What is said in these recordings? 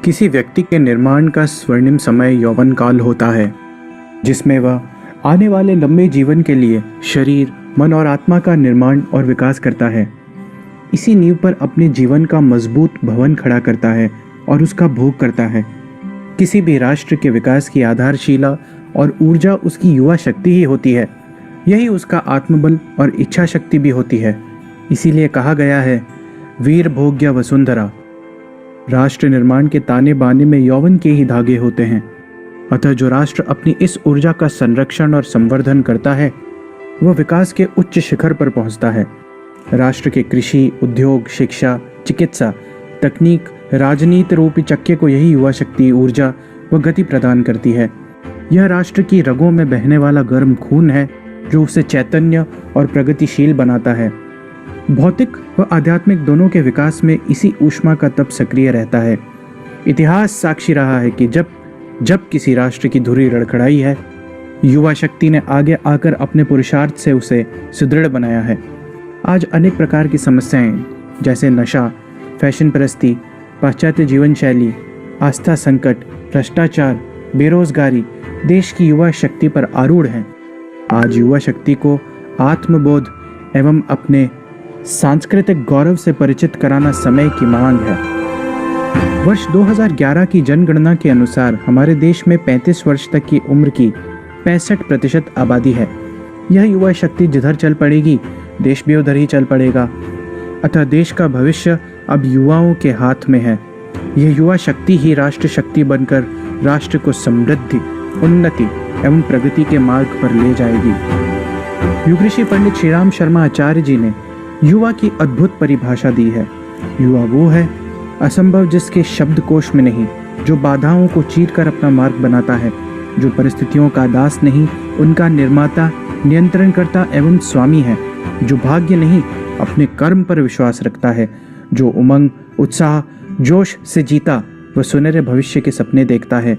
किसी व्यक्ति के निर्माण का स्वर्णिम समय यौवन काल होता है, जिसमें वह आने वाले लंबे जीवन के लिए शरीर, मन और आत्मा का निर्माण और विकास करता है। इसी नींव पर अपने जीवन का मजबूत भवन खड़ा करता है और उसका भोग करता है। किसी भी राष्ट्र के विकास की आधारशिला और ऊर्जा उसकी युवा शक्ति ही होती है। यही उसका आत्मबल और इच्छा शक्ति भी होती है। इसीलिए कहा गया है, वीर भोग्य वसुंधरा। राष्ट्र निर्माण के ताने बाने में यौवन के ही धागे होते हैं। अतः जो राष्ट्र अपनी इस ऊर्जा का संरक्षण और संवर्धन करता है, वह विकास के उच्च शिखर पर पहुंचता है। राष्ट्र के कृषि, उद्योग, शिक्षा, चिकित्सा, तकनीक, राजनीति रूपी चक्के को यही युवा शक्ति, ऊर्जा व गति प्रदान करती है। यह राष्ट्र की रगों में बहने वाला गर्म खून है, जो उसे चैतन्य और प्रगतिशील बनाता है। भौतिक व आध्यात्मिक दोनों के विकास में इसी ऊष्मा का तप सक्रिय रहता है। इतिहास साक्षी रहा है कि जब किसी राष्ट्र की धुरी लड़खड़ाई है, युवा शक्ति ने आगे आकर अपने पुरुषार्थ से उसे सुदृढ़ बनाया है। आज अनेक प्रकार की समस्याएं जैसे नशा, फैशन परस्ती, पाश्चात्य जीवन शैली, आस्था संकट, भ्रष्टाचार, बेरोजगारी देश की युवा शक्ति पर आरूढ़ हैं। आज युवा शक्ति को आत्मबोध एवं अपने सांस्कृतिक गौरव से परिचित कराना समय की मांग है। वर्ष 2011 की जनगणना के अनुसार हमारे देश में 35 वर्ष तक की उम्र की 65% आबादी है। यह युवा शक्ति जिधर चल पड़ेगी, देश भी उधर ही चल पड़ेगा। अतः देश का भविष्य अब युवाओं के हाथ में है। यह युवा शक्ति ही राष्ट्र शक्ति बनकर राष्ट्र को समृद्धि, उन्नति एवं प्रगति के मार्ग पर ले जाएगी। युग ऋषि पंडित श्रीराम शर्मा आचार्य जी ने युवा की अद्भुत परिभाषा दी है। युवा वो है असंभव जिसके शब्दकोश में नहीं, जो बाधाओं को चीरकर अपना मार्ग बनाता है, जो परिस्थितियों का दास नहीं, उनका निर्माता, नियंत्रणकर्ता एवं स्वामी है, जो भाग्य नहीं, अपने कर्म पर विश्वास रखता है, जो उमंग, उत्साह, जोश से जीता व सुनहरे भविष्य के सपने देखता है,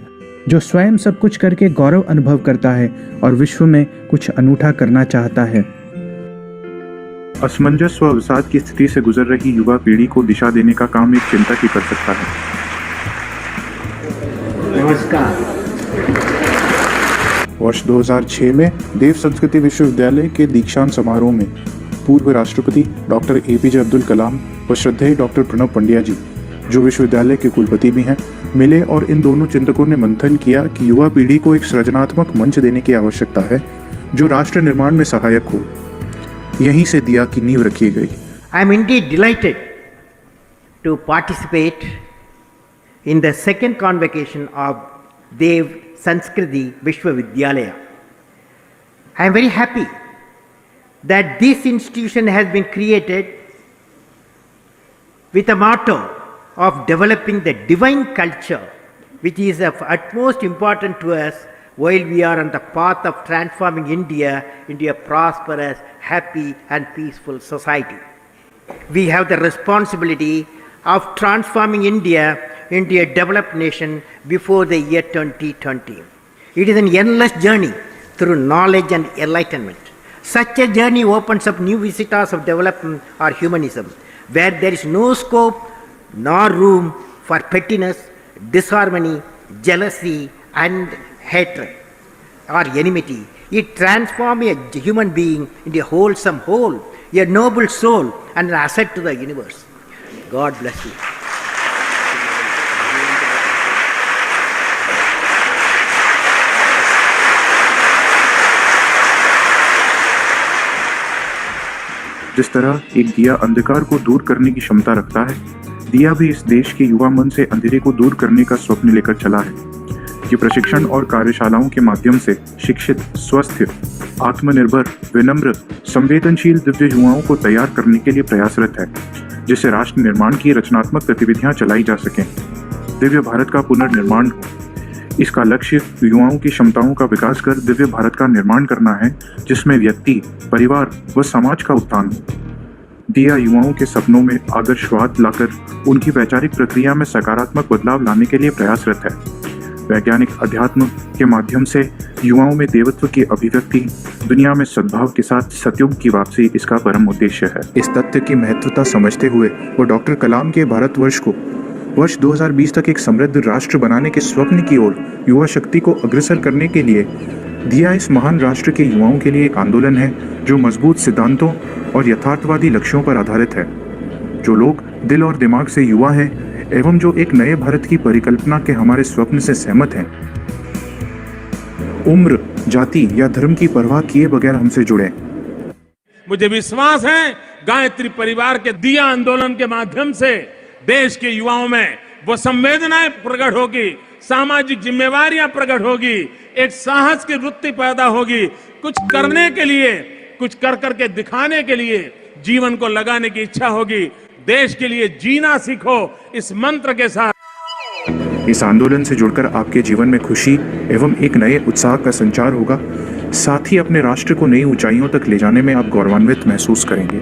जो स्वयं सब कुछ करके गौरव अनुभव करता है और विश्व में कुछ अनूठा करना चाहता है। असमंजस व अवसाद की स्थिति से गुजर रही युवा पीढ़ी को दिशा देने का काम एक चिंतक ही कर सकता है। नमस्कार। वर्ष 2006 में देव संस्कृति विश्वविद्यालय के दीक्षांत समारोह में पूर्व राष्ट्रपति डॉक्टर एपीजे अब्दुल कलाम व श्रद्धेय डॉक्टर प्रणव पंड्या जी, जो विश्वविद्यालय के कुलपति भी हैं, मिले और इन दोनों चिंतकों ने मंथन किया कि युवा पीढ़ी को एक सृजनात्मक मंच देने की आवश्यकता है जो राष्ट्र निर्माण में सहायक हो। यहीं से दिया की नींव रखी गई। I am indeed delighted to participate in the second convocation of Dev Sanskriti Vishwavidyalaya. I am very happy that this institution has been created with a motto of developing the divine culture, which is of utmost importance to us while we are on the path of transforming India into a prosperous, happy and peaceful society. We have the responsibility of transforming India into a developed nation before the year 2020. It is an endless journey through knowledge and enlightenment. Such a journey opens up new vistas of development or humanism, where there is no scope nor room for pettiness, disharmony, jealousy and hatred or enmity. It transforms a human being into a wholesome whole, a noble soul and an asset to the universe. God bless you. जिस तरह एक दिया अंधकार को दूर करने की क्षमता रखता है, दिया भी इस देश के युवा मन से अंधेरे को दूर करने का स्वप्न लेकर चला है। ये प्रशिक्षण और कार्यशालाओं के माध्यम से शिक्षित, स्वस्थ, आत्मनिर्भर, विनम्र, संवेदनशील दिव्य युवाओं को तैयार करने के लिए प्रयासरत है, जिससे राष्ट्र निर्माण की रचनात्मक गतिविधियां चलाई जा सकें, दिव्य भारत का पुनर्निर्माण हो। इसका लक्ष्य युवाओं की क्षमताओं का विकास कर दिव्य भारत का निर्माण करना है, जिसमें व्यक्ति, परिवार व समाज का उत्थान हो। दिया युवाओं के सपनों में आदर्शवाद लाकर उनकी वैचारिक प्रक्रिया में सकारात्मक बदलाव लाने के लिए प्रयासरत है। वैज्ञानिक अध्यात्म के माध्यम से युवाओं में देवत्व की अभिव्यक्ति, दुनिया में सद्भाव के साथ सतयुग की वापसी इसका परम उद्देश्य है। इस तथ्य की महत्वता समझते हुए वो डॉक्टर कलाम के भारतवर्ष को वर्ष 2020 तक एक समृद्ध राष्ट्र बनाने के स्वप्न की ओर युवा शक्ति को अग्रसर करने के लिए दिया इस महान राष्ट्र के युवाओं के लिए एक आंदोलन है जो मजबूत सिद्धांतों और यथार्थवादी लक्ष्यों पर आधारित है। जो लोग दिल और दिमाग से युवा हैं एवं जो एक नए भारत की परिकल्पना के हमारे स्वप्न से सहमत हैं, उम्र, जाति या धर्म की परवाह किए बगैर हमसे जुड़े। मुझे विश्वास है गायत्री परिवार के दिया आंदोलन के माध्यम से देश के युवाओं में वो संवेदनाएं प्रकट होगी, सामाजिक जिम्मेवारियां प्रकट होगी, एक साहस की वृत्ति पैदा होगी, कुछ करने के लिए, कुछ कर करके दिखाने के लिए जीवन को लगाने की इच्छा होगी। देश के लिए जीना सीखो इस मंत्र के साथ। इस आंदोलन से जुड़कर आपके जीवन में खुशी एवं एक नए उत्साह का संचार होगा। साथ ही अपने राष्ट्र को नई ऊंचाइयों तक ले जाने में आप गौरवान्वित महसूस करेंगे।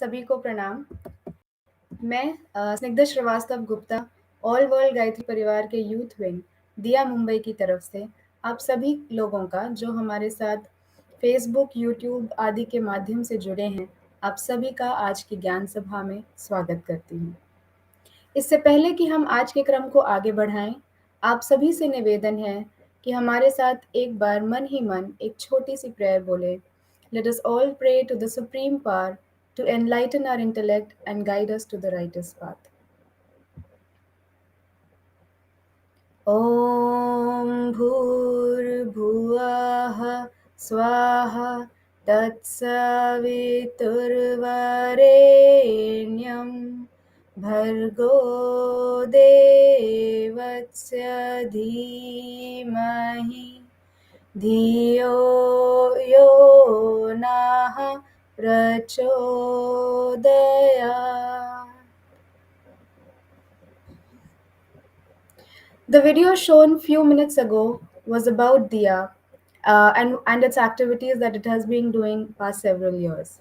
सभी को प्रणाम। मैं स्निग्धा श्रीवास्तव गुप्ता ऑल वर्ल्ड गायत्री परिवार के यूथ विंग दिया मुंबई की तरफ से आप सभी लोगों का जो हमारे साथ फेसबुक, यूट्यूब आदि के माध्यम से जुड़े हैं, आप सभी का आज की ज्ञान सभा में स्वागत करती हूँ। इससे पहले कि हम आज के क्रम को आगे बढ़ाएं, आप सभी से निवेदन है कि हमारे साथ एक बार मन ही मन एक छोटी सी प्रेयर बोले। Let us all pray to the Supreme Power to enlighten our intellect and guide us to the righteous path. Om Bhurbhuvah Swaha Tatsaviturvarenyam Bhargo Devasya Dhimahi Dhiyo yo naha prachodaya. The video shown few minutes ago was about Diya and its activities that it has been doing past several years.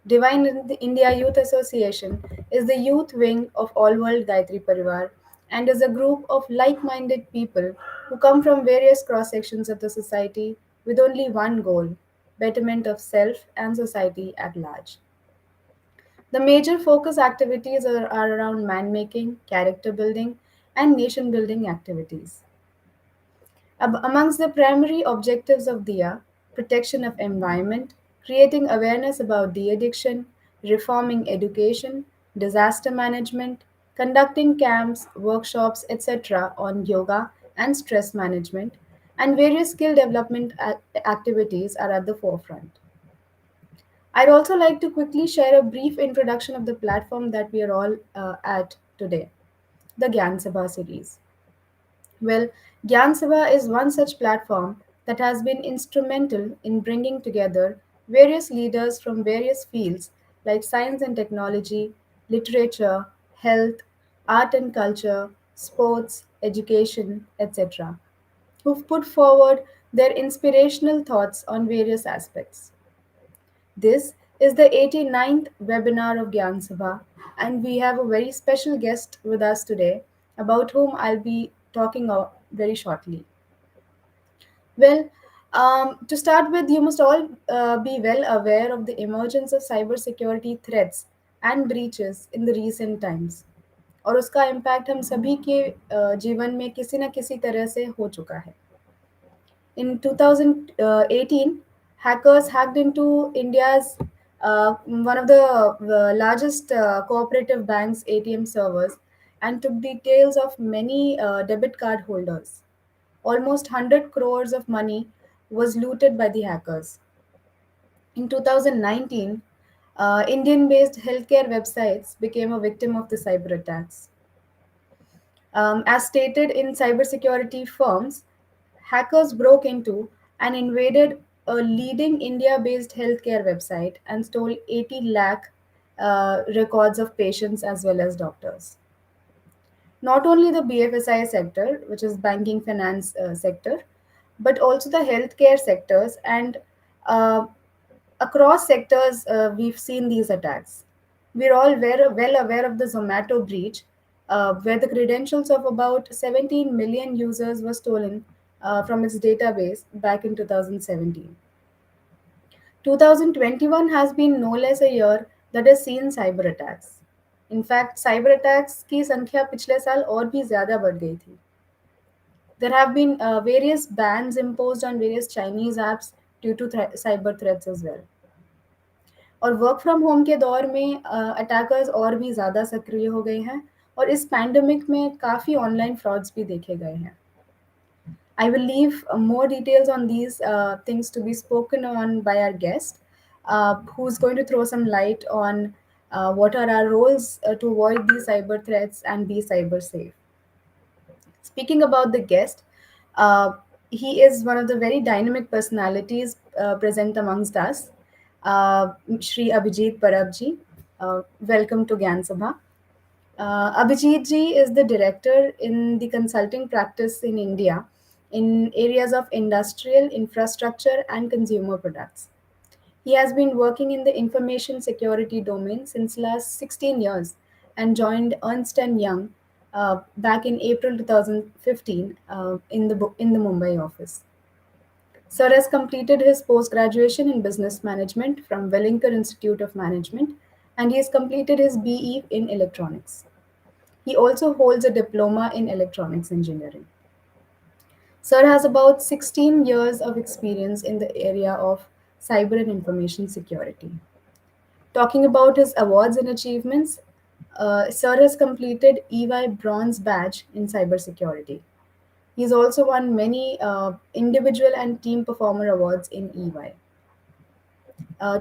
Divine India Youth Association is the youth wing of All World Gayatri Parivar and is a group of like-minded people who come from various cross-sections of the society with only one goal: betterment of self and society at large. The major focus activities are around man-making, character building, and nation-building activities. Amongst the primary objectives of DIA, protection of environment, creating awareness about de-addiction, reforming education, disaster management, conducting camps, workshops, etc. on yoga and stress management, and various skill development activities are at the forefront. I'd also like to quickly share a brief introduction of the platform that we are all at today, the Gyan Sabha series. Well, Gyan Sabha is one such platform that has been instrumental in bringing together various leaders from various fields like science and technology, literature, health, art and culture, sports, education, etc., who've put forward their inspirational thoughts on various aspects. This is the 89th webinar of Gyan Sabha, and we have a very special guest with us today about whom I'll be talking very shortly. Well, to start with, you must all be well aware of the emergence of cybersecurity threats and breaches in the recent times. और उसका impact हम सभी के जीवन में किसी न किसी तरह से हो चुका है. In 2018, hackers hacked into India's one of the largest cooperative banks' ATM servers and took details of many debit card holders. Almost 100 crores of money was looted by the hackers. In 2019, Indian-based healthcare websites became a victim of the cyber attacks. As stated in cybersecurity firms, hackers broke into and invaded a leading India-based healthcare website and stole 80 lakh records of patients as well as doctors. Not only the BFSI sector, which is banking finance sector, but also the healthcare sectors and across sectors we've seen these attacks. We're all well aware of the Zomato breach, where the credentials of about 17 million users were stolen from its database back in 2017. 2021 has been no less a year that has seen cyber attacks. In fact, cyber attacks की संख्या पिछले साल और भी ज़्यादा बढ़ गई थी. There have been various bans imposed on various Chinese apps due to cyber threats as well. और वर्क फ्रॉम होम के दौर में अटैकर्स और भी ज़्यादा सक्रिय हो गए हैं और इस पैंडमिक में काफ़ी ऑनलाइन फ्रॉड्स भी देखे गए हैं. I will leave more details on these things to be spoken on by our guest, who's going to throw some light on what are our roles to avoid these cyber threats and be cyber safe. Speaking about the guest, he is one of the very dynamic personalities present amongst us. Shri Abhijeet Parab ji, welcome to Gyan Sabha. Abhijit ji is the director in the consulting practice in India in areas of industrial, infrastructure, and consumer products. He has been working in the information security domain since last 16 years and joined Ernst& Young back in April 2015 in the Mumbai office. Sir has completed his post-graduation in business management from Welingkar Institute of Management, and he has completed his BE in electronics. He also holds a diploma in electronics engineering. Sir has about 16 years of experience in the area of cyber and information security. Talking about his awards and achievements, Sir has completed EY Bronze Badge in cybersecurity. He's also won many individual and team performer awards in EY.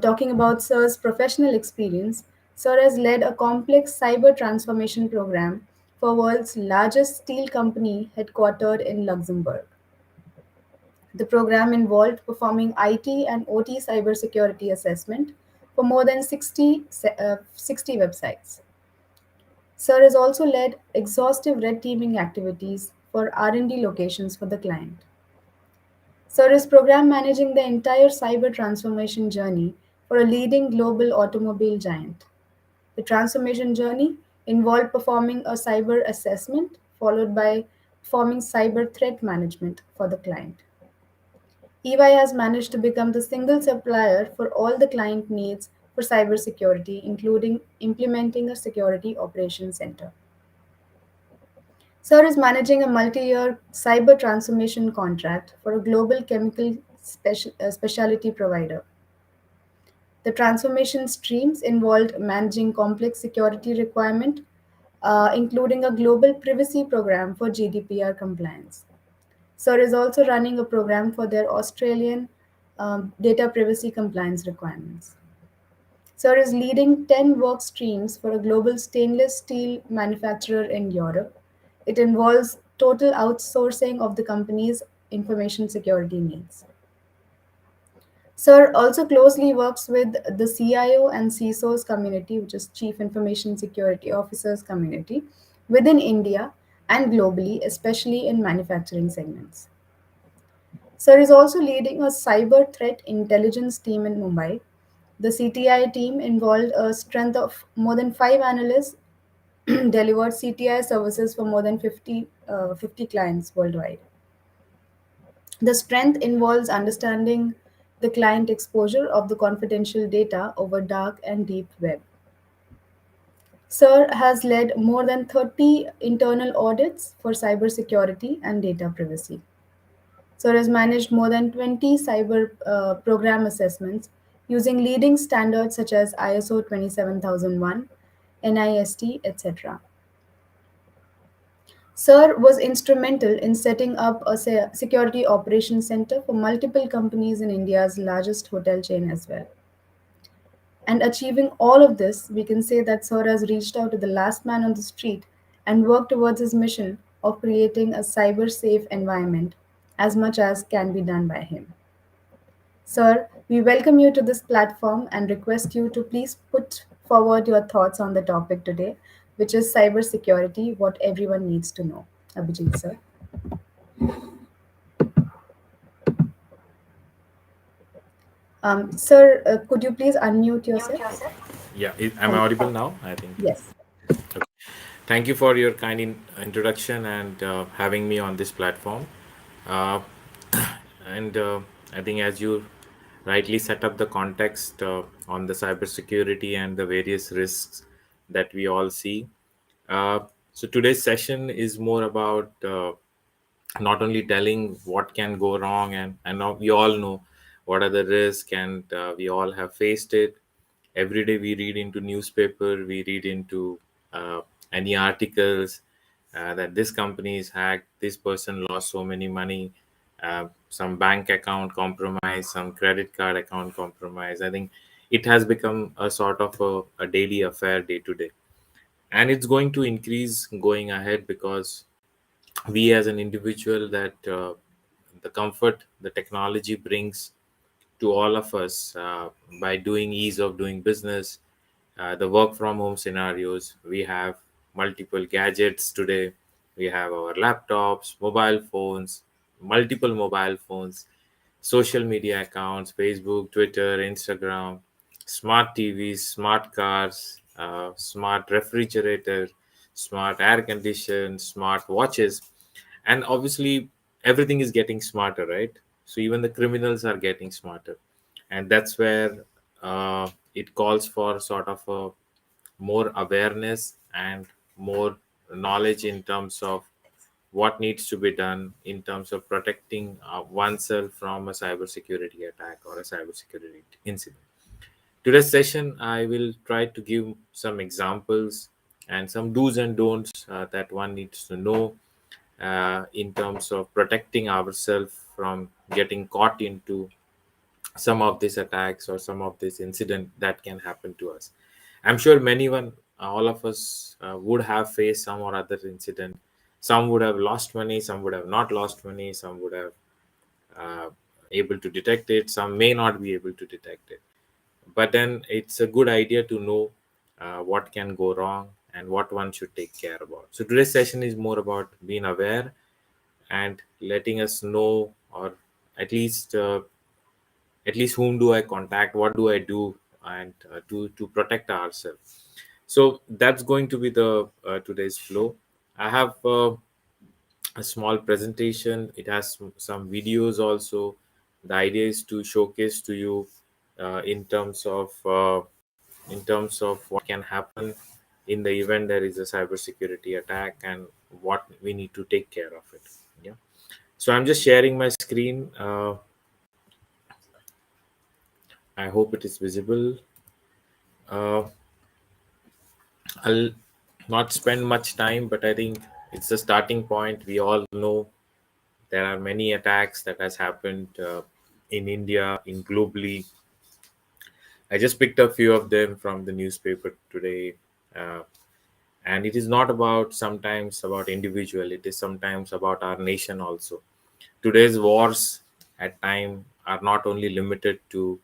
Talking about Sir's professional experience, Sir has led a complex cyber transformation program for world's largest steel company headquartered in Luxembourg. The program involved performing IT and OT cybersecurity assessment for more than 60 websites. Sir has also led exhaustive red teaming activities for R&D locations for the client. Sir is program managing the entire cyber transformation journey for a leading global automobile giant. The transformation journey involved performing a cyber assessment followed by performing cyber threat management for the client. EY has managed to become the single supplier for all the client needs for cybersecurity, including implementing a security operations center. Sir is managing a multi-year cyber transformation contract for a global chemical specialty provider. The transformation streams involved managing complex security requirement, including a global privacy program for GDPR compliance. Sir is also running a program for their Australian data privacy compliance requirements. Sir is leading 10 work streams for a global stainless steel manufacturer in Europe. It involves total outsourcing of the company's information security needs. Sir also closely works with the CIO and CISO's community, which is Chief Information Security Officers community, within India and globally, especially in manufacturing segments. Sir is also leading a cyber threat intelligence team in Mumbai. The CTI team involved a strength of more than 5 analysts delivered CTI services for more than 50 clients worldwide. The strength involves understanding the client exposure of the confidential data over dark and deep web. Sir has led more than 30 internal audits for cybersecurity and data privacy. Sir has managed more than 20 cyber program assessments using leading standards such as ISO 27001, NIST, etc. Sir was instrumental in setting up a security operations center for multiple companies in India's largest hotel chain as well. And achieving all of this, we can say that Sir has reached out to the last man on the street and worked towards his mission of creating a cyber safe environment as much as can be done by him. Sir, we welcome you to this platform and request you to please put forward your thoughts on the topic today, which is cybersecurity, what everyone needs to know. Abhijit, sir. Sir, could you please unmute yourself? Yeah, am I audible now? I think. Yes. Thank you for your kind introduction and having me on this platform. Uh, and I think, as you rightly set up the context on the cybersecurity and the various risks that we all see. Uh, so today's session is more about not only telling what can go wrong, and now we all know what are the risks, and we all have faced it. Every day we read into newspaper, we read into any articles that this company is hacked, this person lost so many money, some bank account compromise, some credit card account compromise. I think it has become a sort of a daily affair, day to day, and it's going to increase going ahead, because we as an individual, that the comfort the technology brings to all of us, by doing ease of doing business, the work from home scenarios. We have multiple gadgets today. We have our laptops, mobile phones, multiple mobile phones, social media accounts, Facebook, Twitter, Instagram, smart TVs, smart cars, smart refrigerator, smart air condition, smart watches. And obviously, everything is getting smarter, right? So even the criminals are getting smarter. And that's where it calls for sort of a more awareness and more knowledge in terms of what needs to be done in terms of protecting oneself from a cybersecurity attack or a cybersecurity incident. Today's session, I will try to give some examples and some do's and don'ts that one needs to know in terms of protecting ourselves from getting caught into some of these attacks or some of this incident that can happen to us. I'm sure all of us would have faced some or other incident. Some would have lost money, some would have not lost money, some would have uh, able to detect it, some may not be able to detect it. But then it's a good idea to know what can go wrong and what one should take care about. So today's session is more about being aware and letting us know, or at least uh, at least whom do I contact, what do I do, and to protect ourselves. So that's going to be the today's flow. I have a small presentation. It has some videos also. The idea is to showcase to you in terms of what can happen in the event there is a cybersecurity attack, and what we need to take care of it. Yeah. So I'm just sharing my screen. I hope it is visible. Uh, I'll not spend much time, but I think it's a starting point. We all know there are many attacks that has happened in India, in globally. I just picked a few of them from the newspaper today, uh, and it is not about sometimes about individual. It is sometimes about our nation also. Today's wars at time are not only limited to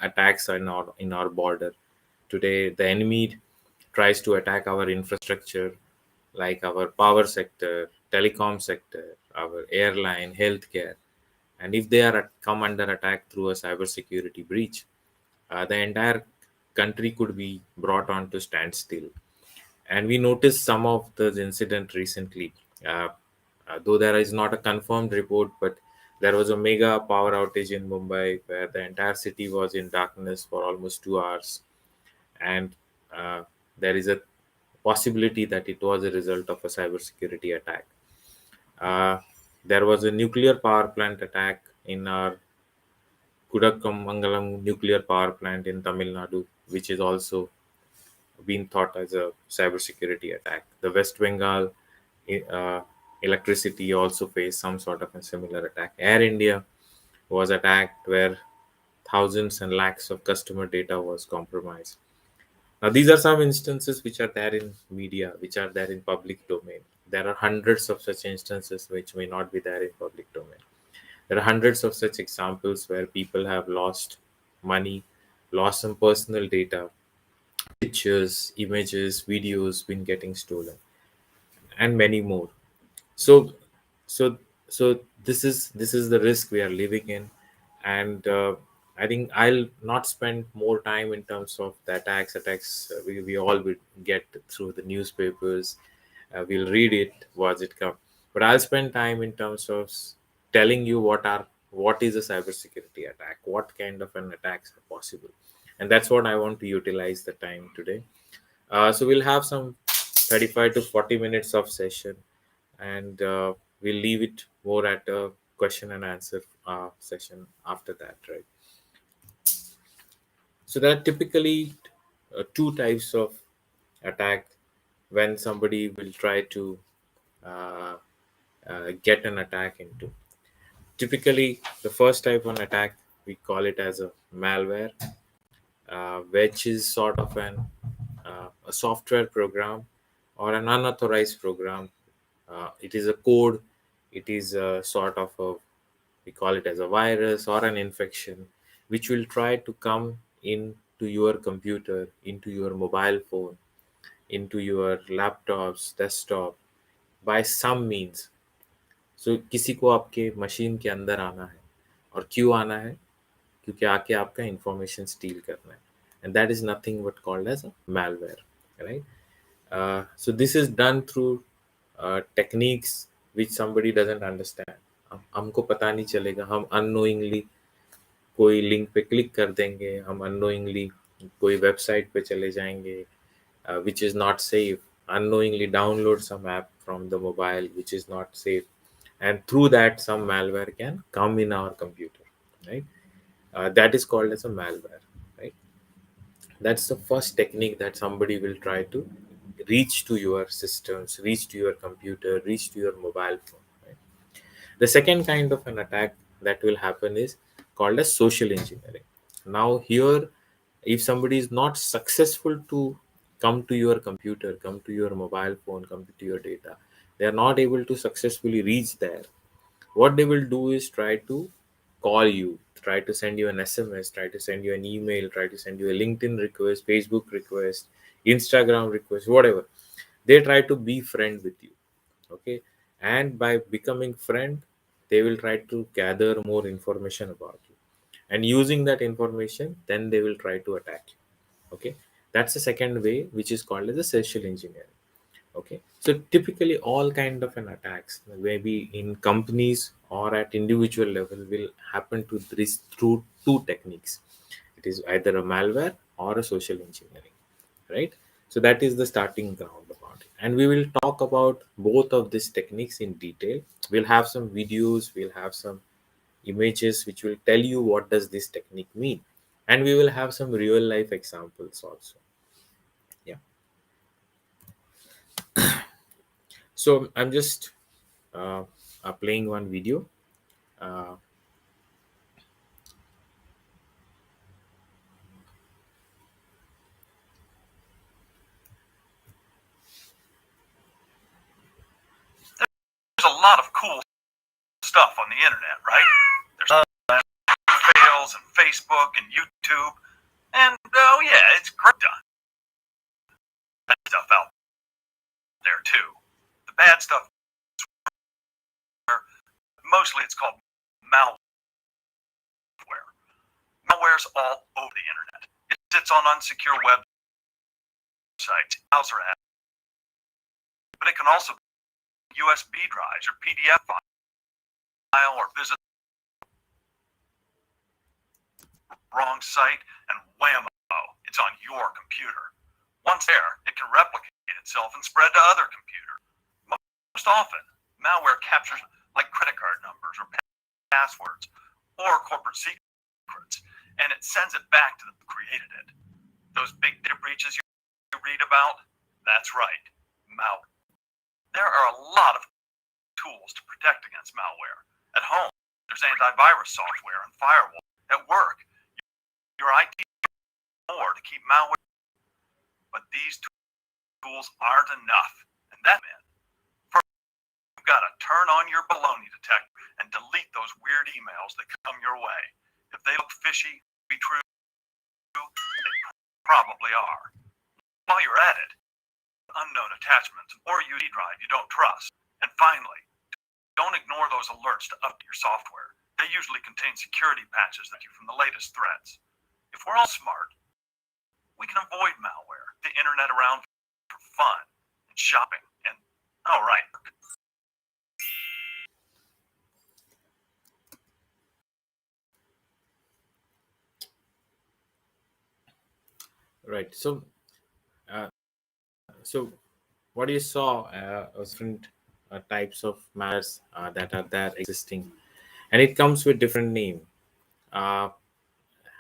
attacks in our border. Today, the enemy tries to attack our infrastructure, like our power sector, telecom sector, our airline, healthcare. And if they are come under attack through a cybersecurity breach, the entire country could be brought on to standstill. And we noticed some of the incident recently. Uh, though there is not a confirmed report, but there was a mega power outage in Mumbai where the entire city was in darkness for almost 2 hours, and uh, there is a possibility that it was a result of a cybersecurity attack. Uh, there was a nuclear power plant attack in our Kudakkammangalam nuclear power plant in Tamil Nadu, which is also been thought as a cybersecurity attack. The West Bengal uh, electricity also faced some sort of a similar attack. Air India was attacked, where thousands and lakhs of customer data was compromised. Now, these are some instances which are there in media, which are there in public domain. There are hundreds of such instances which may not be there in public domain. There are hundreds of such examples where people have lost money, lost some personal data, pictures, images, videos been getting stolen, and many more. So, so, so this is the risk we are living in, and I think I'll not spend more time in terms of the attacks. We all will get through the newspapers. We'll read it, watch it come. But I'll spend time in terms of telling you what is a cybersecurity attack, what kind of an attacks are possible, and that's what I want to utilize the time today. So we'll have some 35 to 40 minutes of session, and we'll leave it more at a question and answer session after that, right? So there are typically two types of attack when somebody will try to uh, get an attack into. Typically, the first type of attack, we call it as a malware, which is sort of a software program or an unauthorized program. It is a code. It is a sort of a, we call it as a virus or an infection, which will try to come into your computer, into your mobile phone, into your laptops, desktop, by some means. So किसी को आपके machine के अंदर आना है, और क्यों आना है? क्योंकि आके आपका इंफॉर्मेशन स्टील करना है, and that is nothing but called as a malware, right? So this is done through techniques which somebody doesn't understand. हमको पता नहीं चलेगा, हम unknowingly कोई लिंक पे क्लिक कर देंगे, हम unknowingly कोई वेबसाइट पे चले जाएंगे which is not safe, unknowingly download some app from the mobile which is not safe, and through that some malware can come in our computer, right? That is called as a malware, right? That's the first technique that somebody will try to reach to your systems, reach to your computer, reach to your mobile phone, right? The second kind of an attack that will happen is called as social engineering. Now here, if somebody is not successful to come to your computer, come to your mobile phone, come to your data, they are not able to successfully reach there, what they will do is try to call you, try to send you an SMS, try to send you an email, try to send you a LinkedIn request, Facebook request, Instagram request, whatever. They try to be friend with you, okay? And by becoming friend, they will try to gather more information about you, and using that information, then they will try to attack you, okay? That's the second way, which is called as a social engineering. Okay, so typically all kind of an attacks, maybe in companies or at individual level, will happen to this through two techniques. It is either a malware or a social engineering, right? So that is the starting ground about it, and we will talk about both of these techniques in detail. We'll have some videos, we'll have some images which will tell you what does this technique mean, and we will have some real life examples also. Yeah. So I'm just playing one video. Uh, There's a lot of cool stuff on the internet, right? There's fails and Facebook and YouTube, and oh yeah, it's great done. Bad stuff out there too. The bad stuff, mostly it's called malware. Malware's all over the internet. It sits on unsecure websites, browser apps, but it can also be USB drives or PDF file or visit wrong site, and whammo, it's on your computer. Once there, it can replicate itself and spread to other computers. Most often, malware captures like credit card numbers or passwords or corporate secrets, and it sends it back to the who created it. Those big data breaches you read about, that's right, malware. There are a lot of tools to protect against malware. At home, there's antivirus software and firewall. At work, your IT more to keep malware. But these tools aren't enough, and that meant first, you've got to turn on your baloney detector and delete those weird emails that come your way. If they look fishy, be true, they probably are. While you're at it, unknown attachments or USB drive you don't trust. And finally, don't ignore those alerts to update your software. They usually contain security patches that keep you from the latest threats. If we're all smart, we can avoid malware, the internet around for fun and shopping and, oh right, Right. Uh, so what you saw was different types of malwares that are there existing, and it comes with different name. Uh,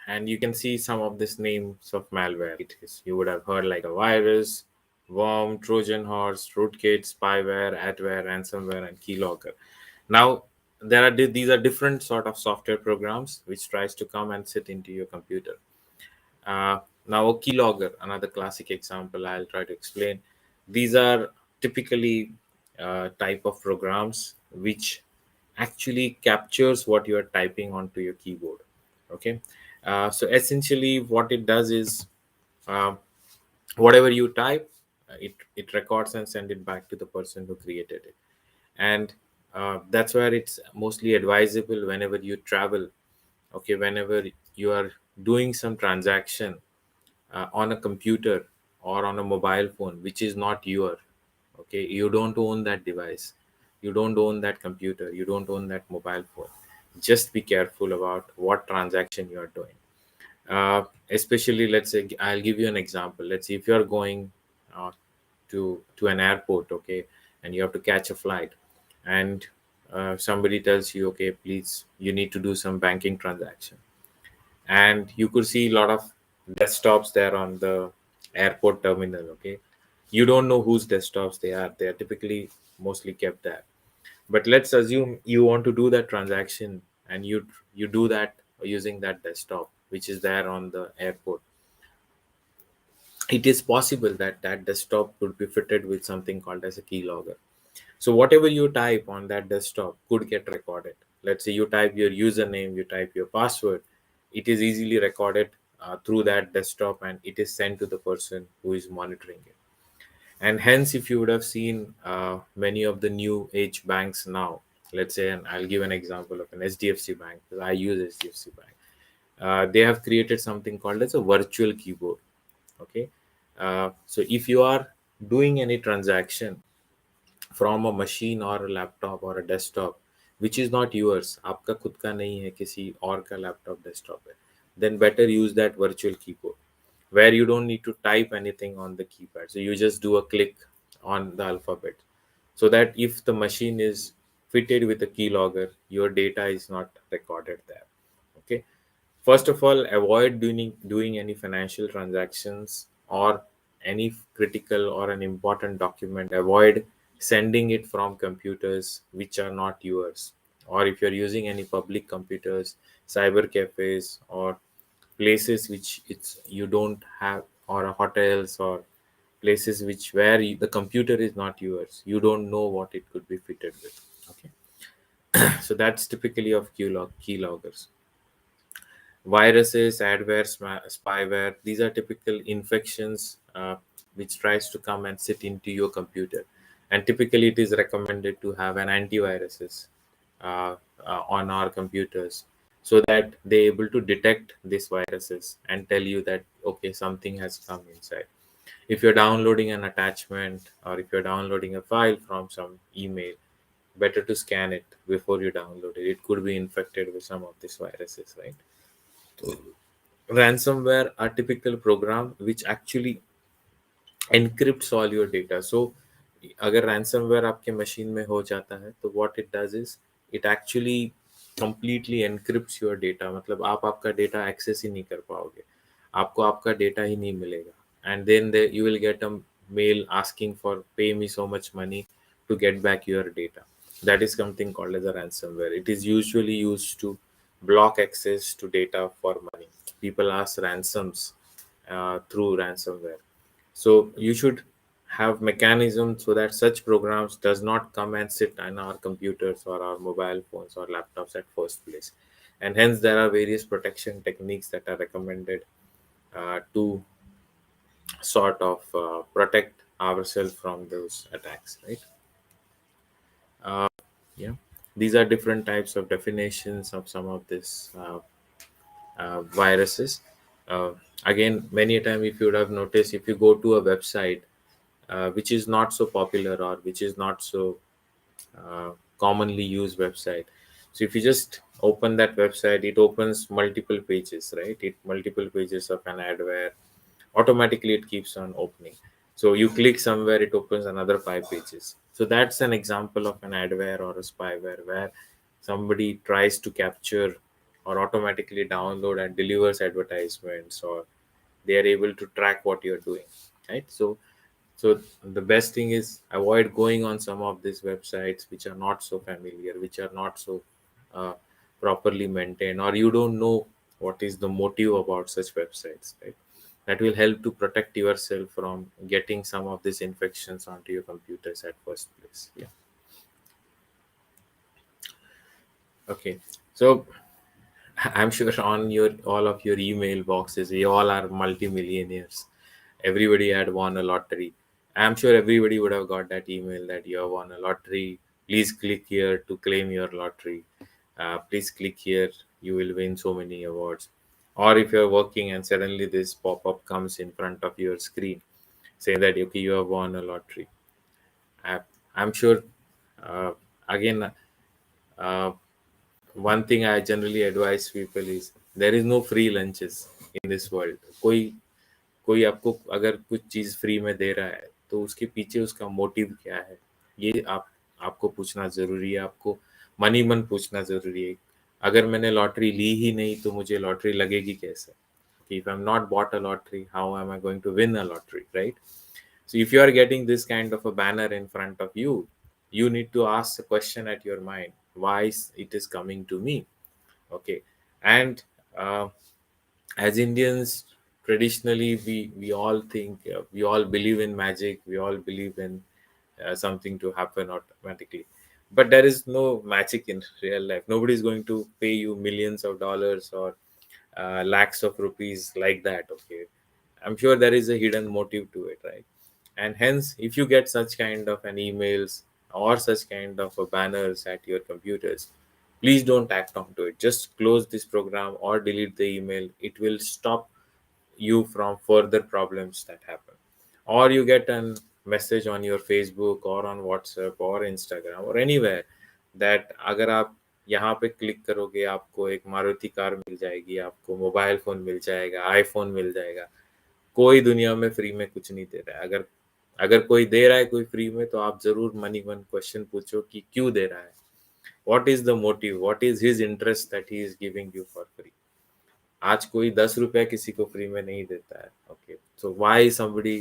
and you can see some of these names of malware. It is, you would have heard like a virus, worm, Trojan horse, rootkit, spyware, adware, ransomware, and keylogger. Now there are these are different sort of software programs which tries to come and sit into your computer. Now a keylogger, another classic example, I'll try to explain. These are typically type of programs which actually captures what you are typing onto your keyboard. Okay, so essentially what it does is, uh, whatever you type, it records and send it back to the person who created it. And that's where it's mostly advisable whenever you travel. Okay, whenever you are doing some transaction on a computer or on a mobile phone which is not your, okay, you don't own that device, you don't own that computer, you don't own that mobile phone, just be careful about what transaction you are doing. Especially, let's say, I'll give you an example. Let's say if you're going uh, to an airport, okay, and you have to catch a flight, and somebody tells you, okay, please, you need to do some banking transaction, and you could see a lot of desktops there on the airport terminal. Okay, you don't know whose desktops they are typically mostly kept there. But let's assume you want to do that transaction, and you do that using that desktop which is there on the airport. It is possible that that desktop could be fitted with something called as a keylogger. So whatever you type on that desktop could get recorded. Let's say you type your username, you type your password, it is easily recorded through that desktop, and it is sent to the person who is monitoring it. And hence, if you would have seen many of the new age banks now, let's say, and I'll give an example of an SDFC bank, because I use SDFC bank. They have created something called as a virtual keyboard. Okay, so if you are doing any transaction from a machine or a laptop or a desktop which is not yours, आपका खुद का नहीं है, किसी और का laptop desktop है, then better use that virtual keyboard where you don't need to type anything on the keypad. So you just do a click on the alphabet, so that if the machine is fitted with a keylogger, your data is not recorded there. Okay, first of all, avoid doing any financial transactions or any critical or an important document. Avoid sending it from computers which are not yours, or if you're using any public computers, cyber cafes, or places which it's you don't have, or hotels, or places which where the computer is not yours, you don't know what it could be fitted with. Okay, so that's typically of keyloggers. Viruses, adware, spyware, these are typical infections which tries to come and sit into your computer. And typically it is recommended to have an antiviruses on our computers, so that they're able to detect these viruses and tell you that, okay, something has come inside. If you're downloading an attachment, or if you're downloading a file from some email, better to scan it before you download it. It could be infected with some of these viruses, right? Ransomware are typical program which actually encrypts all your data. So अगर ransomware आपके machine में हो जाता है, तो what it does is it actually completely encrypts your data. मतलब आप आपका data access ही नहीं कर पाओगे, आपको आपका data ही नहीं मिलेगा. And then you will get a mail asking for pay me so much money to get back your data. That is something called as a ransomware. It is usually used to block access to data for money. People ask ransoms through ransomware. So you should have mechanisms so that such programs does not come and sit on our computers or our mobile phones or laptops at first place. And hence there are various protection techniques that are recommended to sort of protect ourselves from those attacks, right? Yeah. These are different types of definitions of some of this viruses. Uh, Again, many a time, if you would have noticed, if you go to a website which is not so popular or which is not so commonly used website, so if you just open that website, it opens multiple pages, right? It multiple pages of an adware. Automatically, it keeps on opening. So you click somewhere, it opens another 5 pages. So that's an example of an adware or a spyware where somebody tries to capture or automatically download and delivers advertisements, or they are able to track what you're doing, right? So the best thing is avoid going on some of these websites which are not so familiar, which are not so uh, properly maintained, or you don't know what is the motive about such websites, right? That will help to protect yourself from getting some of these infections onto your computers at first place. Yeah. Okay. So I'm sure on your all of your email boxes, we all are multimillionaires. Everybody had won a lottery. I'm sure everybody would have got that email that you have won a lottery. Please click here to claim your lottery. Please click here. You will win so many awards. Or if you're working and suddenly this pop-up comes in front of your screen saying that okay, you have won a lottery. I, I'm sure. Uh, Again, uh, one thing I generally advise people is there is no free lunches in this world. कोई कोई आपको अगर कुछ चीज free में दे रहा है तो उसके पीछे उसका मोटिव क्या है, ये आपको पूछना जरूरी है। आपको मनी मन पूछना जरूरी है। अगर मैंने लॉटरी ली ही नहीं तो मुझे लॉटरी लगेगी कैसे? If I'm not bought a lottery, how am I going to win a lottery, right? So if you are getting this kind of a banner in front of you, you need to ask a question at your mind: why it is coming to me? Okay. And uh, as Indians, traditionally we all think, we all believe in magic, we all believe in something to happen automatically. But there is no magic in real life. Nobody is going to pay you millions of dollars or lakhs of rupees like that. Okay, I'm sure there is a hidden motive to it, right? And hence, if you get such kind of an emails or such kind of a banners at your computers, please don't act onto it. Just close this program or delete the email. It will stop you from further problems that happen. Or you get a message on your Facebook or on WhatsApp or Instagram or anywhere that अगर आप यहाँ पे click करोगे आपको एक Maruti car मिल जाएगी, आपको mobile phone मिल जाएगा, आईफोन मिल जाएगा। कोई दुनिया में फ्री में कुछ नहीं दे रहा है। अगर अगर कोई दे रहा है कोई फ्री में, तो आप जरूर मनी मन क्वेश्चन पूछो कि क्यों दे रहा है, what is the motive, what is his interest that he is giving you for free. आज कोई 10 रुपया किसी को फ्री में नहीं देता है। Okay, so why somebody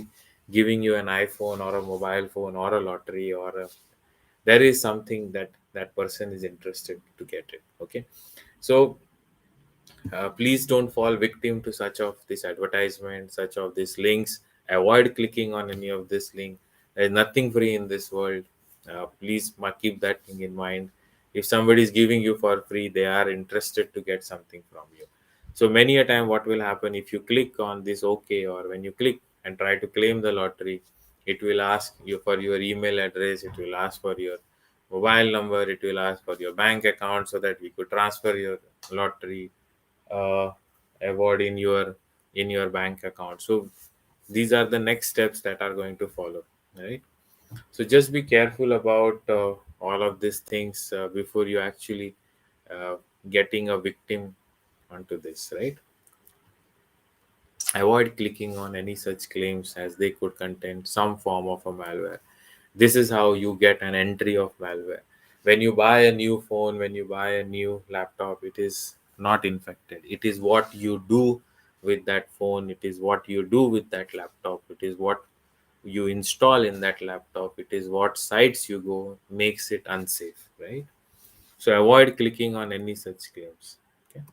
giving you an iPhone or a mobile phone or a lottery or there is something that that person is interested to get it. Okay, so please don't fall victim to such of this advertisement, such of these links. Avoid clicking on any of this link. There's nothing free in this world. Please keep that thing in mind. If somebody is giving you for free, they are interested to get something from you. So many a time, what will happen if you click on this OK, or when you click and try to claim the lottery, it will ask you for your email address, it will ask for your mobile number, it will ask for your bank account so that we could transfer your lottery uh, award in your bank account. So these are the next steps that are going to follow, right? So just be careful about all of these things before you actually uh, getting a victim onto this, right? Avoid clicking on any such claims as they could contain some form of a malware. This is how you get an entry of malware. When you buy a new phone, when you buy a new laptop, it is not infected. It is what you do with that phone, it is what you do with that laptop, it is what you install in that laptop, it is what sites you go makes it unsafe, right? So avoid clicking on any such claims. Okay.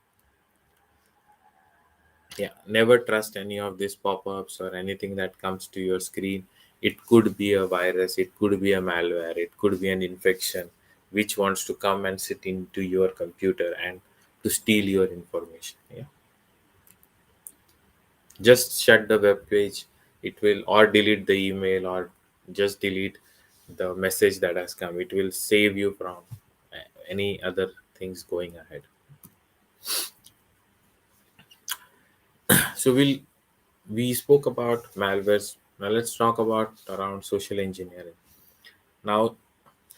Yeah, never trust any of these pop-ups or anything that comes to your screen. It could be a virus, it could be a malware, it could be an infection which wants to come and sit into your computer and to steal your information. Yeah, just shut the web page. It will, or delete the email, or just delete the message that has come. It will save you from any other things going ahead. So we spoke about malwares. Now let's talk about around social engineering. Now,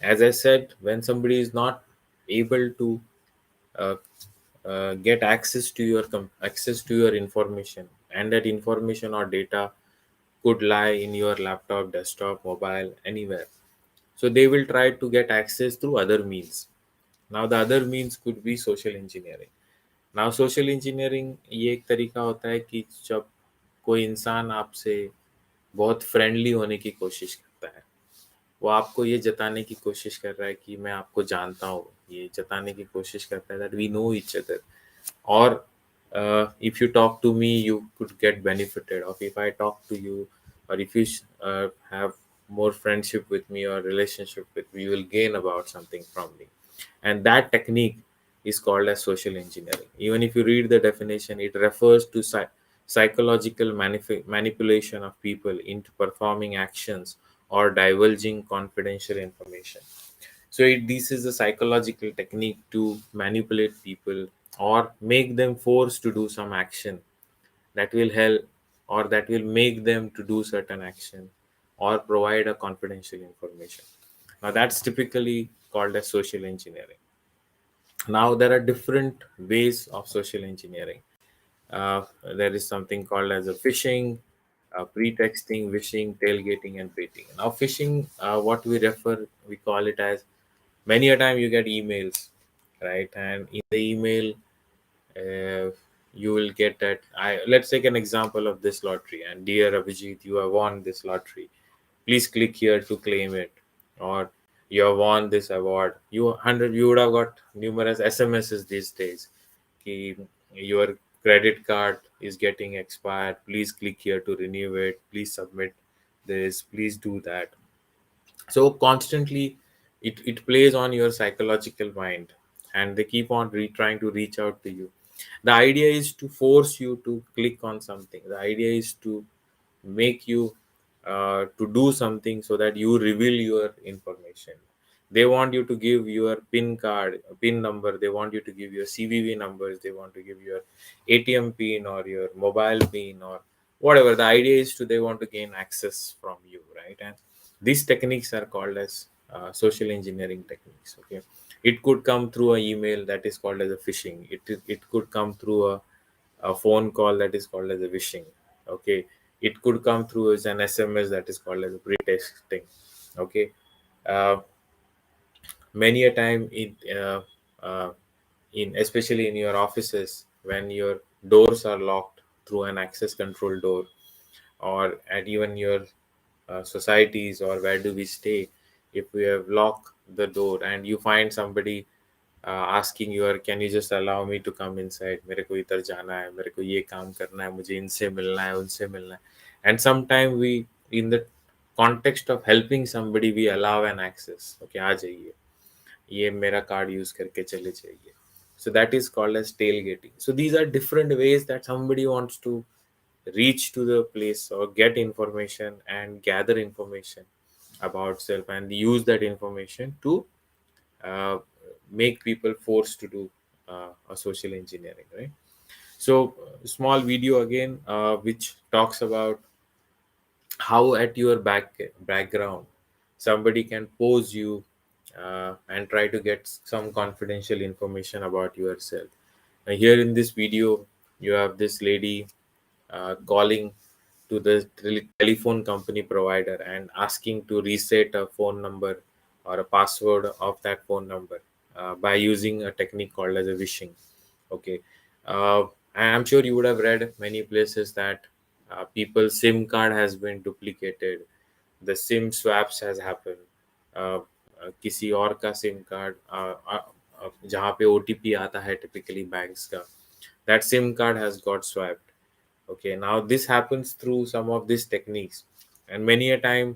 as I said, when somebody is not able to uh, get access to your information, and that information or data could lie in your laptop, desktop, mobile, anywhere. So they will try to get access through other means. Now the other means could be social engineering. Now social engineering ये एक तरीका होता है कि जब कोई इंसान आपसे बहुत फ्रेंडली होने की कोशिश करता है, वो आपको ये जताने की कोशिश कर रहा है कि मैं आपको जानता हूँ, ये जताने की कोशिश करता है that we know each other, और if you talk to me you could get benefited, or if I talk to you, or if you have more friendship with me or relationship with me, you will gain about something from me. And that technique is called as social engineering. Even if you read the definition, it refers to psychological manipulation of people into performing actions or divulging confidential information. So this is a psychological technique to manipulate people or make them forced to do some action that will help, or that will make them to do certain action or provide a confidential information. Now that's typically called as social engineering. Now there are different ways of social engineering. There is something called as a phishing, pretexting, wishing, tailgating, and baiting. Now phishing, what we call it as, many a time you get emails, right? And in the email, you will get that. Let's take an example of this lottery. And dear Abhijit, you have won this lottery. Please click here to claim it. Or you have won this award. You would have got numerous SMSs these days. Ki your credit card is getting expired. Please click here to renew it. Please submit this. Please do that. So constantly it plays on your psychological mind, and they keep on trying to reach out to you. The idea is to force you to click on something. The idea is to make you to do something so that you reveal your information. They want you to give your pin number, they want you to give your CVV numbers, they want to give your ATM pin or your mobile pin or whatever. The idea is to, they want to gain access from you, right? And these techniques are called as social engineering techniques. Okay, it could come through an email, that is called as a phishing. It could come through a phone call, that is called as a wishing. Okay, it could come through as an SMS, that is called as a pretexting. Okay, uh, many a time in especially in your offices, when your doors are locked through an access control door, or at even your societies, or where do we stay, if we have locked the door and you find somebody asking you, can you just allow me to come inside, मेरे को इधर जाना है, मेरे को ये काम करना है, मुझे इनसे मिलना है, उनसे मिलना है. And sometime we, in the context of helping somebody, we allow an access. Okay, आ जाइए, ये मेरा कार्ड यूज करके चले जाइए. So that is called as tailgating. So these are different ways that somebody wants to reach to the place or get information and gather information about self, and use that information to uh, make people forced to do a social engineering, right? So small video again, which talks about how at your background somebody can pose you and try to get some confidential information about yourself. Here in this video, you have this lady calling to the telephone company provider and asking to reset a phone number or a password of that phone number by using a technique called as a wishing. Okay, I'm sure you would have read many places that people's SIM card has been duplicated, the SIM swaps has happened. किसी और का SIM card जहाँ पे OTP आता है typically banks का, that SIM card has got swapped. Okay, now this happens through some of these techniques, and uh, many a time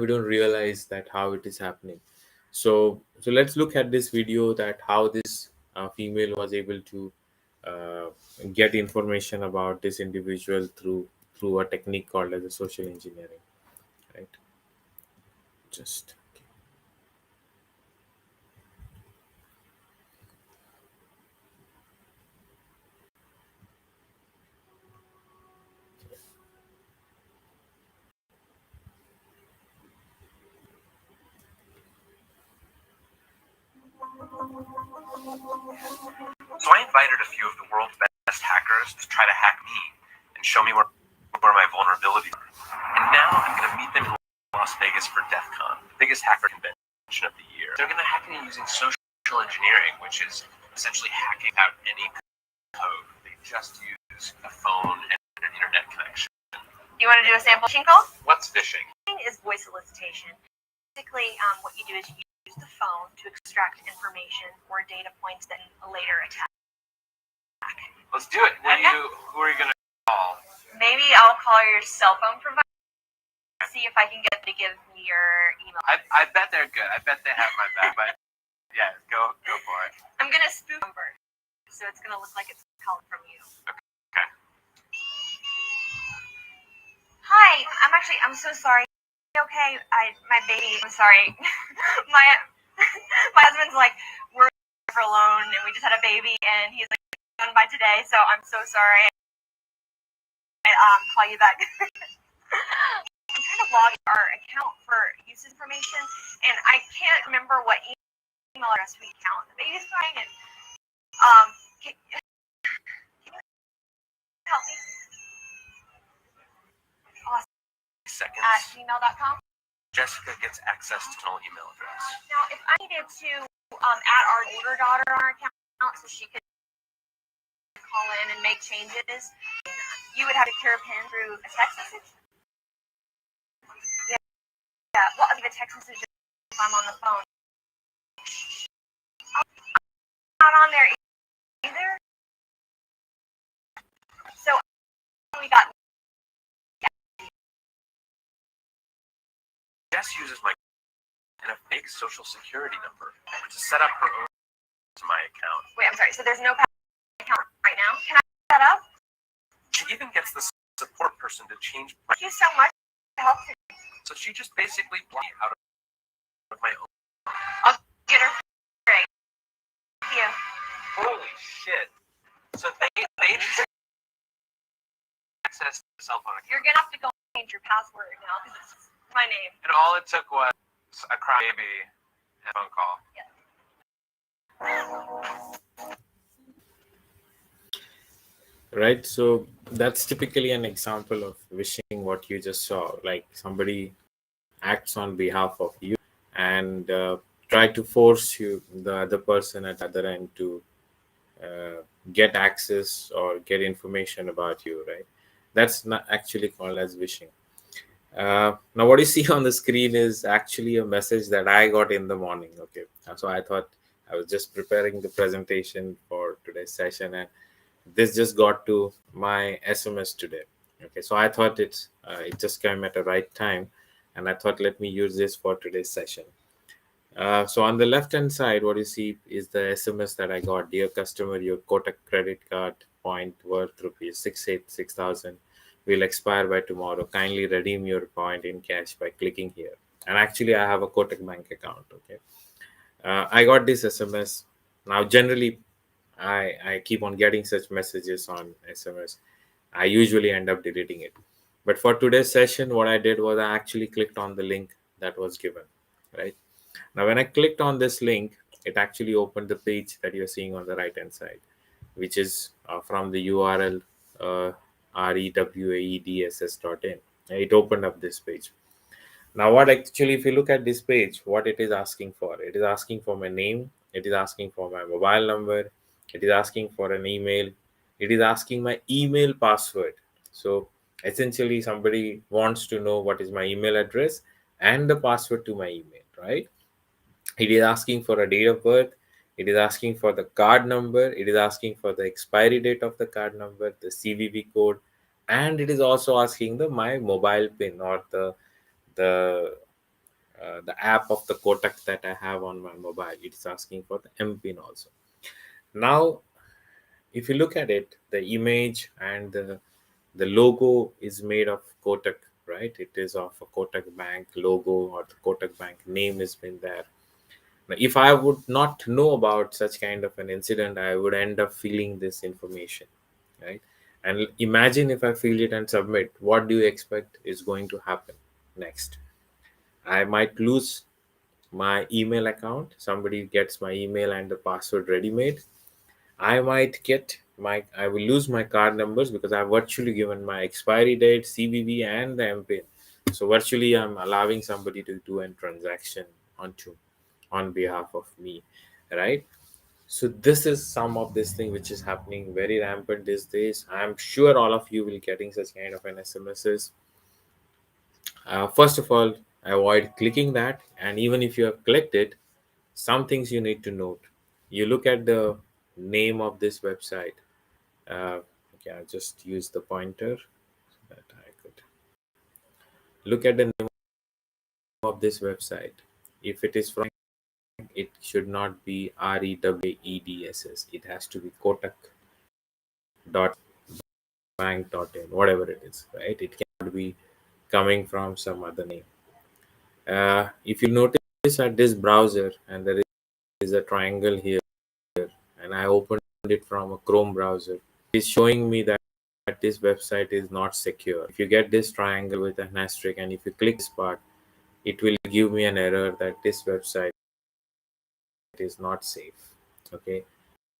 we don't realize that how it is happening. So let's look at this video, that how this female was able to uh, get information about this individual through a technique called as a social engineering, right? Just okay. So I invited a few of the world's best hackers to try to hack me and show me where my vulnerabilities are. And now I'm going to meet them in Las Vegas for DEF CON, the biggest hacker convention of the year. They're going to hack me using social engineering, which is essentially hacking out any code. They just use a phone and an internet connection. You want to do a sample phishing call? What's phishing? Phishing is voice solicitation. Basically, what you do is you use the phone to extract information or data points that later attack. Let's do it. Who are you going to call? Maybe I'll call your cell phone provider. See if I can get them to give me your email. I bet they're good. I bet they have my back. But yeah, go for it. I'm gonna spoof number, so it's gonna look like it's calling from you. Okay. Hi, I'm so sorry. Okay, my baby. I'm sorry. my husband's like, we're alone and we just had a baby and he's like done by today, so I'm so sorry. Call you back. I'm trying to log our account for use information, and I can't remember what email address we count. The baby's crying, and can you help me? Seconds. At gmail.com. Jessica gets access to an email address. Now, if I needed to add our older daughter on our account so she could call in and make changes, you would have to secure a PIN through a text message. Yeah, well, I'll give a text message if I'm on the phone. I'm not on there either. So we got. Jess uses my and a fake social security number to set up her own to my account. Wait, I'm sorry. So there's no account right now. Can I set that up? She even gets the support person to change. Thank you so much for help. So she just basically blocked me out of my own. I'll get her straight. Thank you. Holy shit! So they just access the cell phone account. You're gonna have to go change your password now because it's my name. And all it took was a crybaby and a phone call. Yeah. Right, so that's typically an example of wishing what you just saw, like somebody acts on behalf of you and try to force you, the other person at the other end, to get access or get information about you, right? That's not actually called as wishing. Now what you see on the screen is actually a message that I got in the morning. Okay, so I thought, I was just preparing the presentation for today's session, and this just got to my SMS today. Okay, so I thought it just came at the right time, and I thought, let me use this for today's session. So on the left hand side, what you see is the SMS that I got. Dear customer, your Kotak credit card point worth rupees 6,000 will expire by tomorrow. Kindly redeem your point in cash by clicking here. And actually I have a Kotak bank account. Okay, I got this SMS. Now generally I keep on getting such messages on SMS. I usually end up deleting it. But for today's session, what I did was I actually clicked on the link that was given, right? Now, when I clicked on this link, it actually opened the page that you're seeing on the right-hand side, which is from the URL rewaedss.in. It opened up this page. Now, what actually, if you look at this page, what it is asking for, it is asking for my name, it is asking for my mobile number, it is asking for an email, it is asking my email password. So essentially, somebody wants to know what is my email address and the password to my email, right? It is asking for a date of birth, it is asking for the card number, it is asking for the expiry date of the card number, the CVV code, and it is also asking my mobile pin, or the app of the Kotak that I have on my mobile. It's asking for the MPIN also. Now, if you look at it, the image and the logo is made of Kotak, right? It is of a Kotak Bank logo, or the Kotak Bank name has been there. Now, if I would not know about such kind of an incident, I would end up filling this information, right? And imagine if I fill it and submit, what do you expect is going to happen next? I might lose my email account, somebody gets my email and the password ready made, I will lose my card numbers because I've virtually given my expiry date, CVV, and the MPIN. So virtually, I'm allowing somebody to do a transaction on behalf of me, right? So this is some of this thing which is happening very rampant these days. I'm sure all of you will getting such kind of an SMSs. First of all, avoid clicking that, and even if you have clicked it, some things you need to note. You look at the name of this website. Okay, I'll just use the pointer so that I could look at the name of this website. If it is from, it should not be REWEDSS. It has to be Kotak dot bank dot in, whatever it is, right? It cannot be coming from some other name. If you notice at this browser, and there is a triangle here, and I opened it from a Chrome browser, it's showing me that this website is not secure. If you get this triangle with an asterisk, and if you click this part, it will give me an error that this website is not safe. Okay,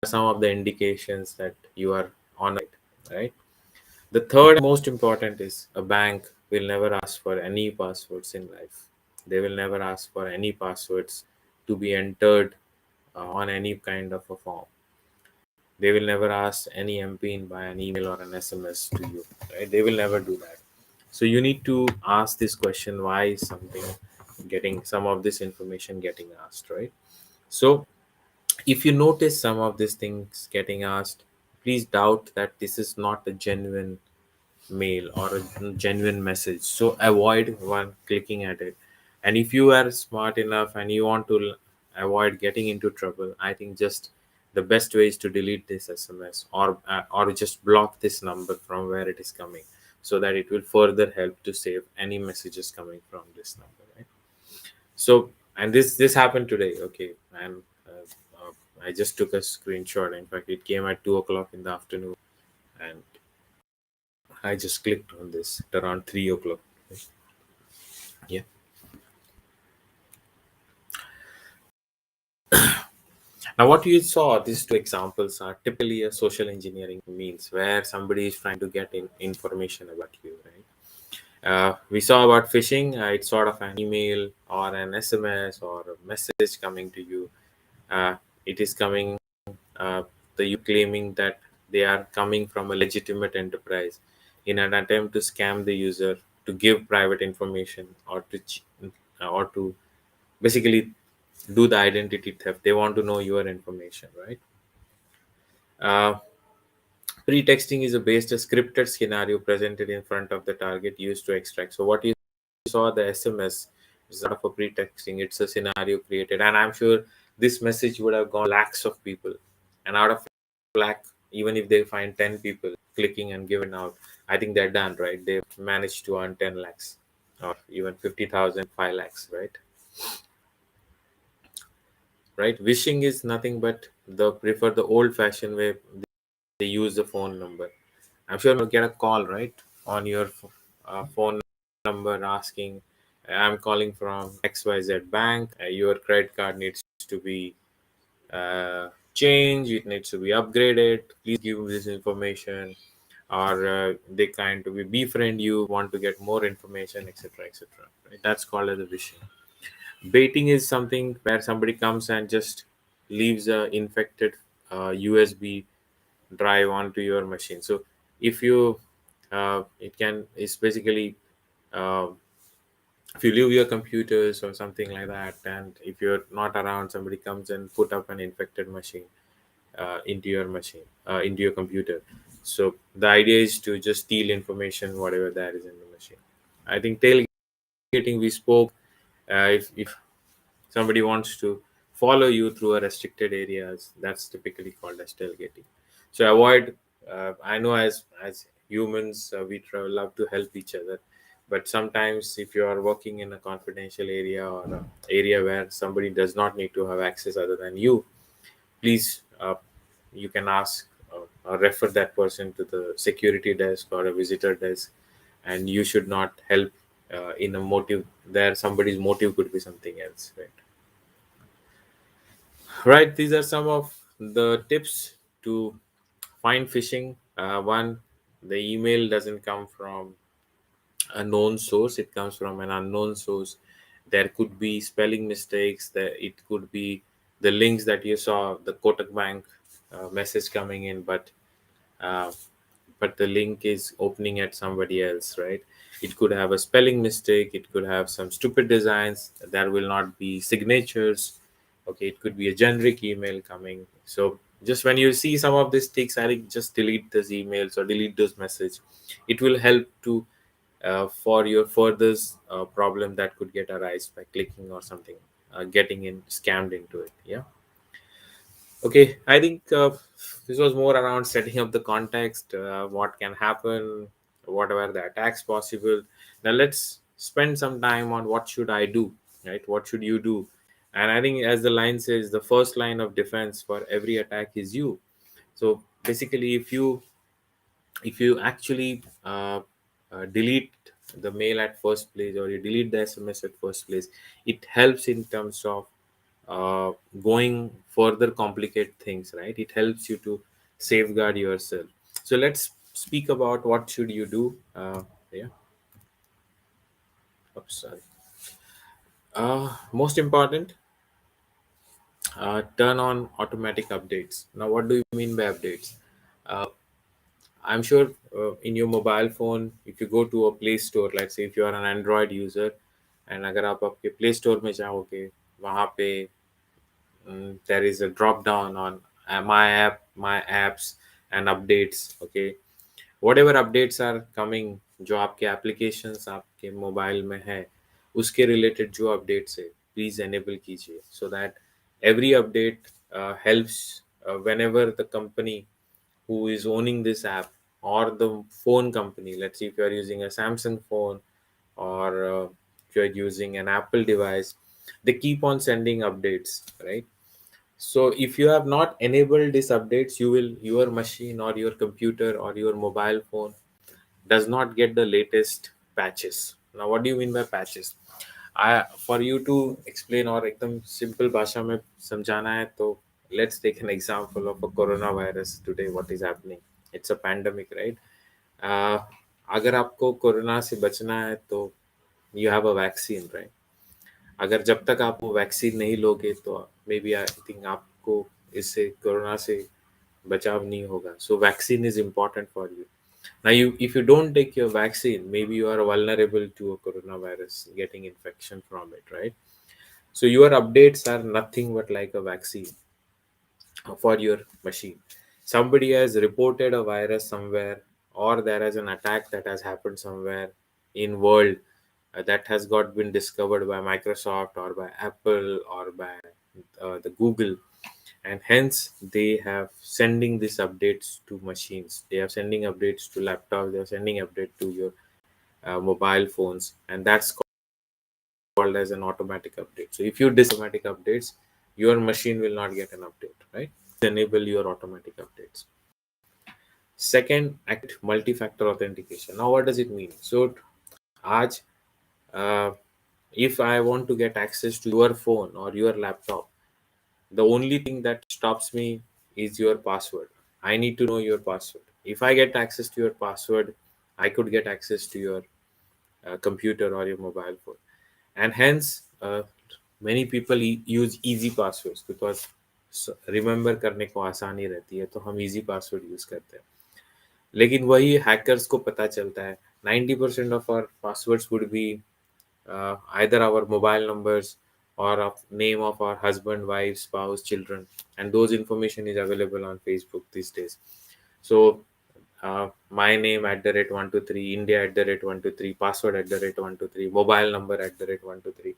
some of the indications that you are on it, right? The third most important is a bank will never ask for any passwords in life. They will never ask for any passwords to be entered on any kind of a form. They will never ask any MPIN by an email or an SMS to you, right? They will never do that. So you need to ask this question: why is something getting some of this information getting asked, right? So if you notice some of these things getting asked, please doubt that this is not a genuine mail or a genuine message. So avoid one clicking at it. And if you are smart enough and you want to avoid getting into trouble, I think just the best way is to delete this SMS, or just block this number from where it is coming, so that it will further help to save any messages coming from this number, right? So, and this happened today, okay, and I just took a screenshot. In fact, it came at 2 o'clock in the afternoon, and I just clicked on this at around 3 o'clock. Yeah. Now, what you saw, these two examples are typically a social engineering means where somebody is trying to get information about you, right? We saw about phishing. It's sort of an email or an SMS or a message coming to you. It is coming, you claiming that they are coming from a legitimate enterprise in an attempt to scam the user, to give private information, or to basically do the identity theft. They want to know your information, right? uh, Pretexting is a based a scripted scenario presented in front of the target used to extract. So what you saw, the SMS, is not of a pretexting. It's a scenario created, and I'm sure this message would have gone lakhs of people, and out of lakh, even if they find 10 people clicking and giving out, I think they're done, right? They've managed to earn 10 lakhs or even 50,000, 5 lakhs, right? Right? Wishing is nothing but the prefer the old fashioned way. They use the phone number. I'm sure you'll get a call, right, on your phone number asking, I'm calling from XYZ bank. Your credit card needs to be changed. It needs to be upgraded. Please give this information. Or they kind to be befriend you, want to get more information, etc., etc. Right? That's called as a wishing. Baiting is something where somebody comes and just leaves a infected USB drive onto your machine. So if you it's basically uh, if you leave your computers or something like that, and if you're not around, somebody comes and put up an infected machine into your computer. So the idea is to just steal information, whatever that is in the machine. I think tailgating, we spoke. If somebody wants to follow you through a restricted areas, that's typically called as tailgating. So avoid. I know as humans, love to help each other, but sometimes if you are working in a confidential area or an area where somebody does not need to have access other than you, please, you can ask or refer that person to the security desk or a visitor desk, and you should not help in a motive there. Somebody's motive could be something else, right? Right, these are some of the tips to find phishing. One, the email doesn't come from a known source, it comes from an unknown source. There could be spelling mistakes, there it could be the links that you saw, the Kotak Bank message coming in, uh, but the link is opening at somebody else, right? It could have a spelling mistake, it could have some stupid designs, there will not be signatures. Okay, it could be a generic email coming. So just when you see some of these things, I think just delete those emails or delete those messages. It will help to for your further problem that could get arise by clicking or something, getting in scammed into it. Yeah. Okay, I think this was more around setting up the context, what can happen, whatever the attacks possible. Now let's spend some time on what should I do, right? What should you do? And I think, as the line says, the first line of defense for every attack is you. So basically, if you actually delete the mail at first place, or you delete the SMS at first place, it helps in terms of uh, going further complicate things, right? It helps you to safeguard yourself. So let's speak about what should you do. Yeah. Oops, sorry. Most important, turn on automatic updates. Now, what do you mean by updates? I'm sure in your mobile phone, if you go to a Play Store, let's say if you are an Android user, and अगर आप आपके Play Store में जाओगे, वहाँ पे there is a drop down on my app, my apps, and updates. Okay, whatever updates are coming, जो आपके applications आपके मोबाइल में है, उसके related जो updates है, please enable कीजिए, so that every update helps whenever the company who is owning this app, or the phone company, let's say if you are using a Samsung phone, or if you are using an Apple device, they keep on sending updates, right? So if you have not enabled these updates, your machine or your computer or your mobile phone does not get the latest patches. Now, what do you mean by patches? For you to explain or एकदम simple भाषा में समझाना है, तो let's take an example of a coronavirus today. What is happening? It's a pandemic, right? uh, अगर आपको corona से बचना है, तो you have a vaccine, right? अगर जब तक आप वो वैक्सीन नहीं लोगे, तो मे बी आई थिंक आपको इससे कोरोना से बचाव नहीं होगा. So vaccine is important for you. Now, if you don't take your vaccine, maybe you are vulnerable to a coronavirus getting infection from it, right? So your updates are nothing but like a vaccine for your machine. Somebody has reported a virus somewhere, or there is an attack that has happened somewhere in world, that has got been discovered by Microsoft or by Apple or by the Google, and hence they have sending these updates to machines, they are sending updates to laptops, they are sending update to your mobile phones, and that's called as an automatic update. So if you automatic updates, your machine will not get an update, right? Enable your automatic updates. Second, act multi-factor authentication. Now, what does it mean? So, Aj, uh, if I want to get access to your phone or your laptop, the only thing that stops me is your password. I need to know your password. If I get access to your password, I could get access to your computer or your mobile phone. And hence, many people use easy passwords, because remember करने को आसानी रहती है, तो हम easy password use करते हैं. लेकिन वही हैकर्स को पता चलता है 90% of our passwords would be either our mobile numbers or of name of our husband, wife, spouse, children, and those information is available on Facebook these days. So my name at the rate 123, India at the rate 123, password at the rate 123, mobile number at the rate 123,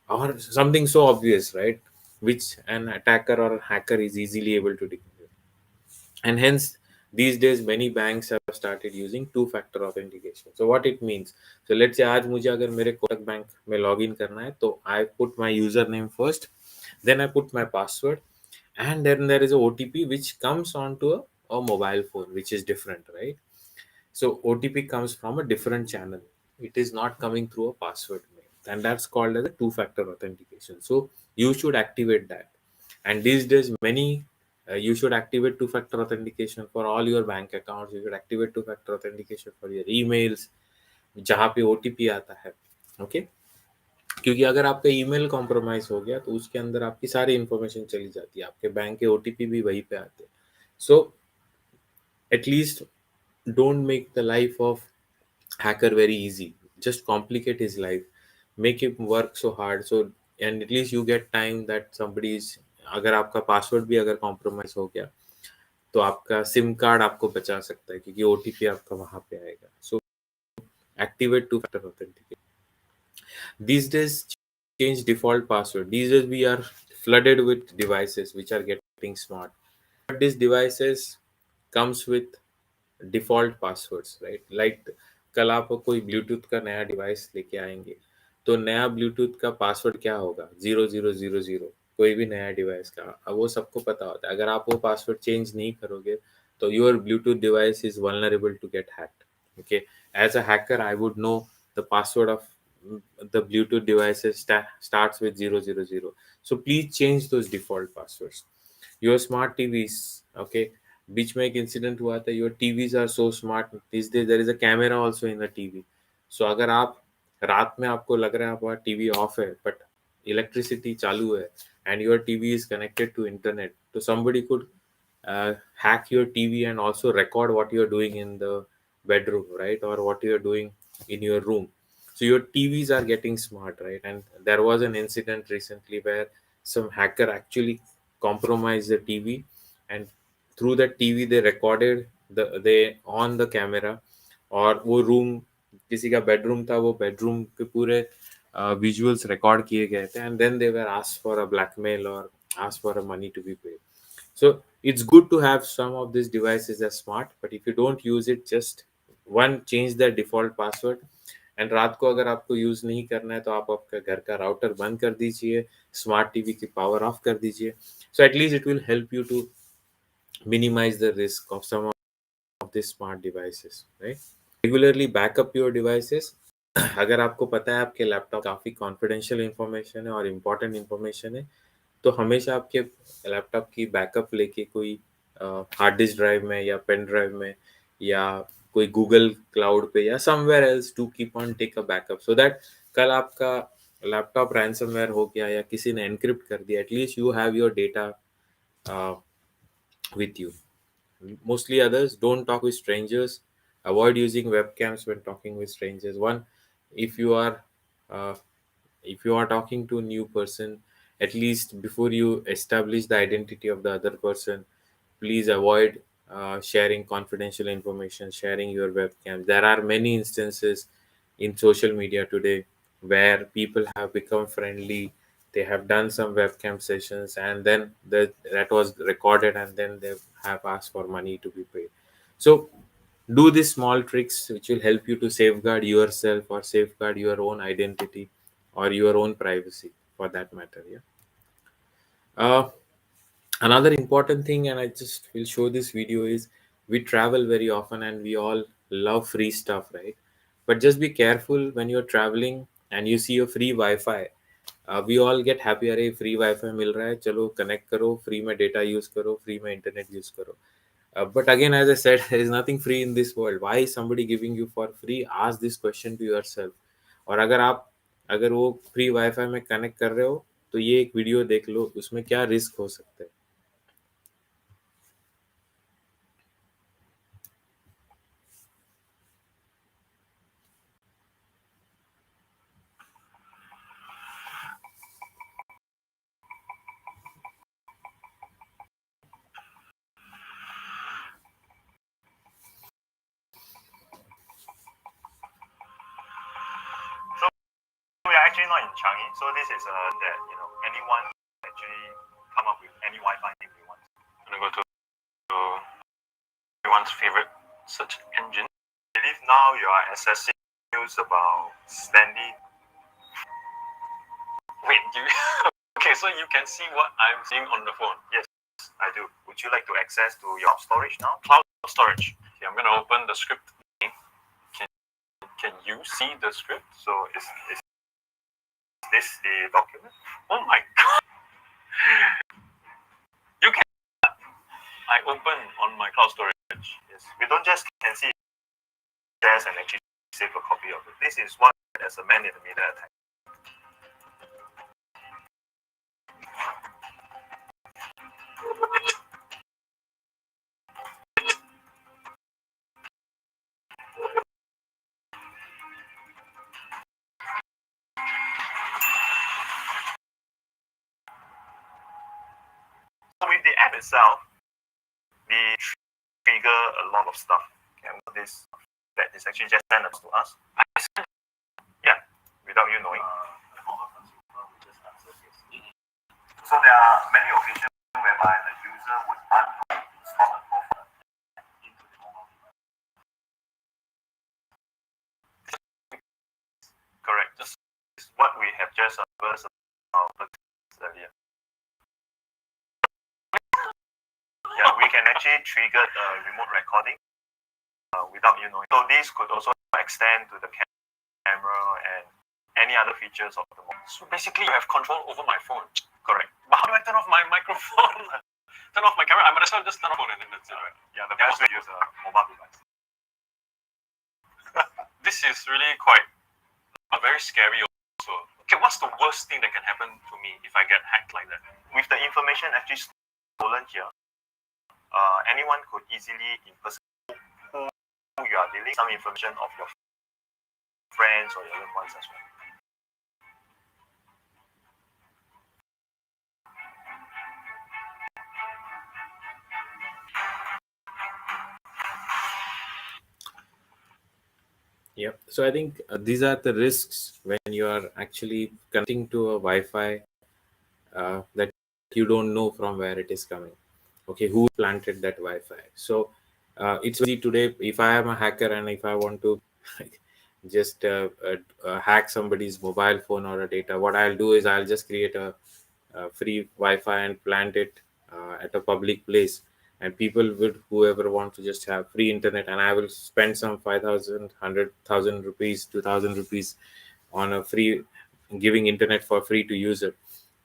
or something so obvious, right? Which an attacker or hacker is easily able to decode. And hence, these days many banks have started using two-factor authentication. So what it means? So let's say आज मुझे अगर मेरे Kotak bank में log in करना है, तो I put my username first, then I put my password, and then there is a OTP which comes onto a mobile phone, which is different, right? So OTP comes from a different channel. It is not coming through a password mail, and that's called as a two-factor authentication. So you should activate that. And these days, many you should activate two-factor authentication for all your bank accounts. You should activate two-factor authentication for your emails, जहाँ पे OTP आता है. Okay, क्योंकि अगर आपका email compromise हो गया तो उसके अंदर आपकी सारी इंफॉर्मेशन चली जाती है, आपके बैंक के OTP भी वहीं पे आते हैं. So at least don't make the life of hacker very easy. Just complicate his life, make him work so hard, so and at least you get time that somebody is, अगर आपका password भी अगर compromise हो गया तो आपका SIM card आपको बचा सकता है, क्योंकि OTP आपका वहां पे आएगा. So activate two factor authentication. These days, change default password. These days we are flooded with devices which are getting smart. But these devices comes with default passwords, right. Like कल आप कोई Bluetooth का नया device लेके आएंगे तो नया Bluetooth का पासवर्ड क्या होगा, 0000. कोई भी नया डिवाइस का अब वो सबको पता होता है. अगर आप वो पासवर्ड चेंज नहीं करोगे तो your Bluetooth device is vulnerable to get hacked. Okay, as a hacker I would know the password of the Bluetooth devices starts with 000. So please change those default passwords. Your smart TVs, okay, बीच में एक incident हुआ था. Your TVs are so smart this day, there is a camera also in the TV. So अगर आप रात में आपको लग रहा है आपका टीवी ऑफ है बट इलेक्ट्रिसिटी चालू है and your TV is connected to internet, तो somebody could hack your TV and also record what you're doing in the bedroom, right, or what you're doing in your room. So your TVs are getting smart, right? And there was an incident recently where some hacker actually compromised the TV, and through the TV they recorded they on the camera, और वो room किसी का bedroom था, वो bedroom के पूरे visuals record किए गए थे, and then they were asked for a blackmail और asked for a money to be paid. So it's good to have some of these devices as smart, but if you don't use it, just one, change their default password. And रात को अगर आपको use नहीं करना है तो आप आपका घर का राउटर बंद कर दीजिए, स्मार्ट टीवी की पावर ऑफ कर दीजिए. So at least it will help you to minimize the risk of some of these smart devices, right? Regularly backup your devices. अगर आपको पता है आपके लैपटॉप काफ़ी कॉन्फिडेंशियल इंफॉर्मेशन है और इम्पोर्टेंट इंफॉर्मेशन है, तो हमेशा आपके लैपटॉप की बैकअप लेके कोई हार्ड डिस्क ड्राइव में या पेन ड्राइव में या कोई गूगल क्लाउड पे या somewhere else to keep on take a backup, so that कल आपका लैपटॉप रैंसमवेयर हो गया या किसी ने एनक्रिप्ट कर दिया, at least you have your data with you. Mostly others, don't talk with strangers. Avoid using webcams when talking with strangers. One, if you are uh, if you are talking to a new person, at least before you establish the identity of the other person, please avoid sharing confidential information, sharing your webcam. There are many instances in social media today where people have become friendly, they have done some webcam sessions, and then that was recorded, and then they have asked for money to be paid. So do these small tricks which will help you to safeguard yourself or safeguard your own identity or your own privacy for that matter. Yeah. Another important thing, and I just will show this video, is we travel very often and we all love free stuff, right? But just be careful when you're traveling and you see a free Wi-Fi. We all get happy, अरे free Wi-Fi मिल रहा है, चलो connect करो, free में data use करो, free में internet use करो. But again, as I said, there is nothing free in this world. Why is somebody giving you for free? Ask this question to yourself. और अगर वो free wifi में connect कर रहे हो तो ये एक वीडियो देख लो, उसमें क्या रिस्क हो सकता है. We're actually not in Changi, so this is that anyone actually come up with any Wi-Fi name they want. I'm gonna go to everyone's favorite search engine. I believe now you are accessing news about Stanley. Wait, okay, so you can see what I'm seeing on the phone. Yes, I do. Would you like to access to your storage now? Cloud storage. Okay, I'm gonna open the script. Can you see the script? So is this the document? Oh my god! You can. I open on my cloud storage. Yes, we don't just can see shares and actually save a copy of it. This is what as a man in the middle attack. So with the app itself, they trigger a lot of stuff. And this that is actually just sent to us. Yeah, without you knowing. So there are many occasions whereby the user would uninstall a profile into the mobile device. Correct. This is what we have just observed earlier. Yeah, we can actually trigger the remote recording without you knowing. So this could also extend to the camera and any other features of the mobile. So basically, you have control over my phone. Correct. But how do I turn off my microphone? Turn off my camera? I might as well just turn off phone and then that's it, right? Yeah, the best way to use a mobile device. This is really quite very scary also. Okay, what's the worst thing that can happen to me if I get hacked like that? With the information actually stolen here, anyone could easily impersonate who you are dealing, some information of your friends or your loved ones as well. Yep. So I think these are the risks when you are actually connecting to a Wi-Fi that you don't know from where it is coming. Okay, who planted that Wi-Fi? So it's easy today. If I am a hacker and if I want to just hack somebody's mobile phone or a data, what I'll do is I'll just create a free Wi-Fi and plant it at a public place, and people would, whoever wants to just have free internet, and I will spend some 5,000, 100,000 rupees, 2,000 rupees on a free, giving internet for free to use it.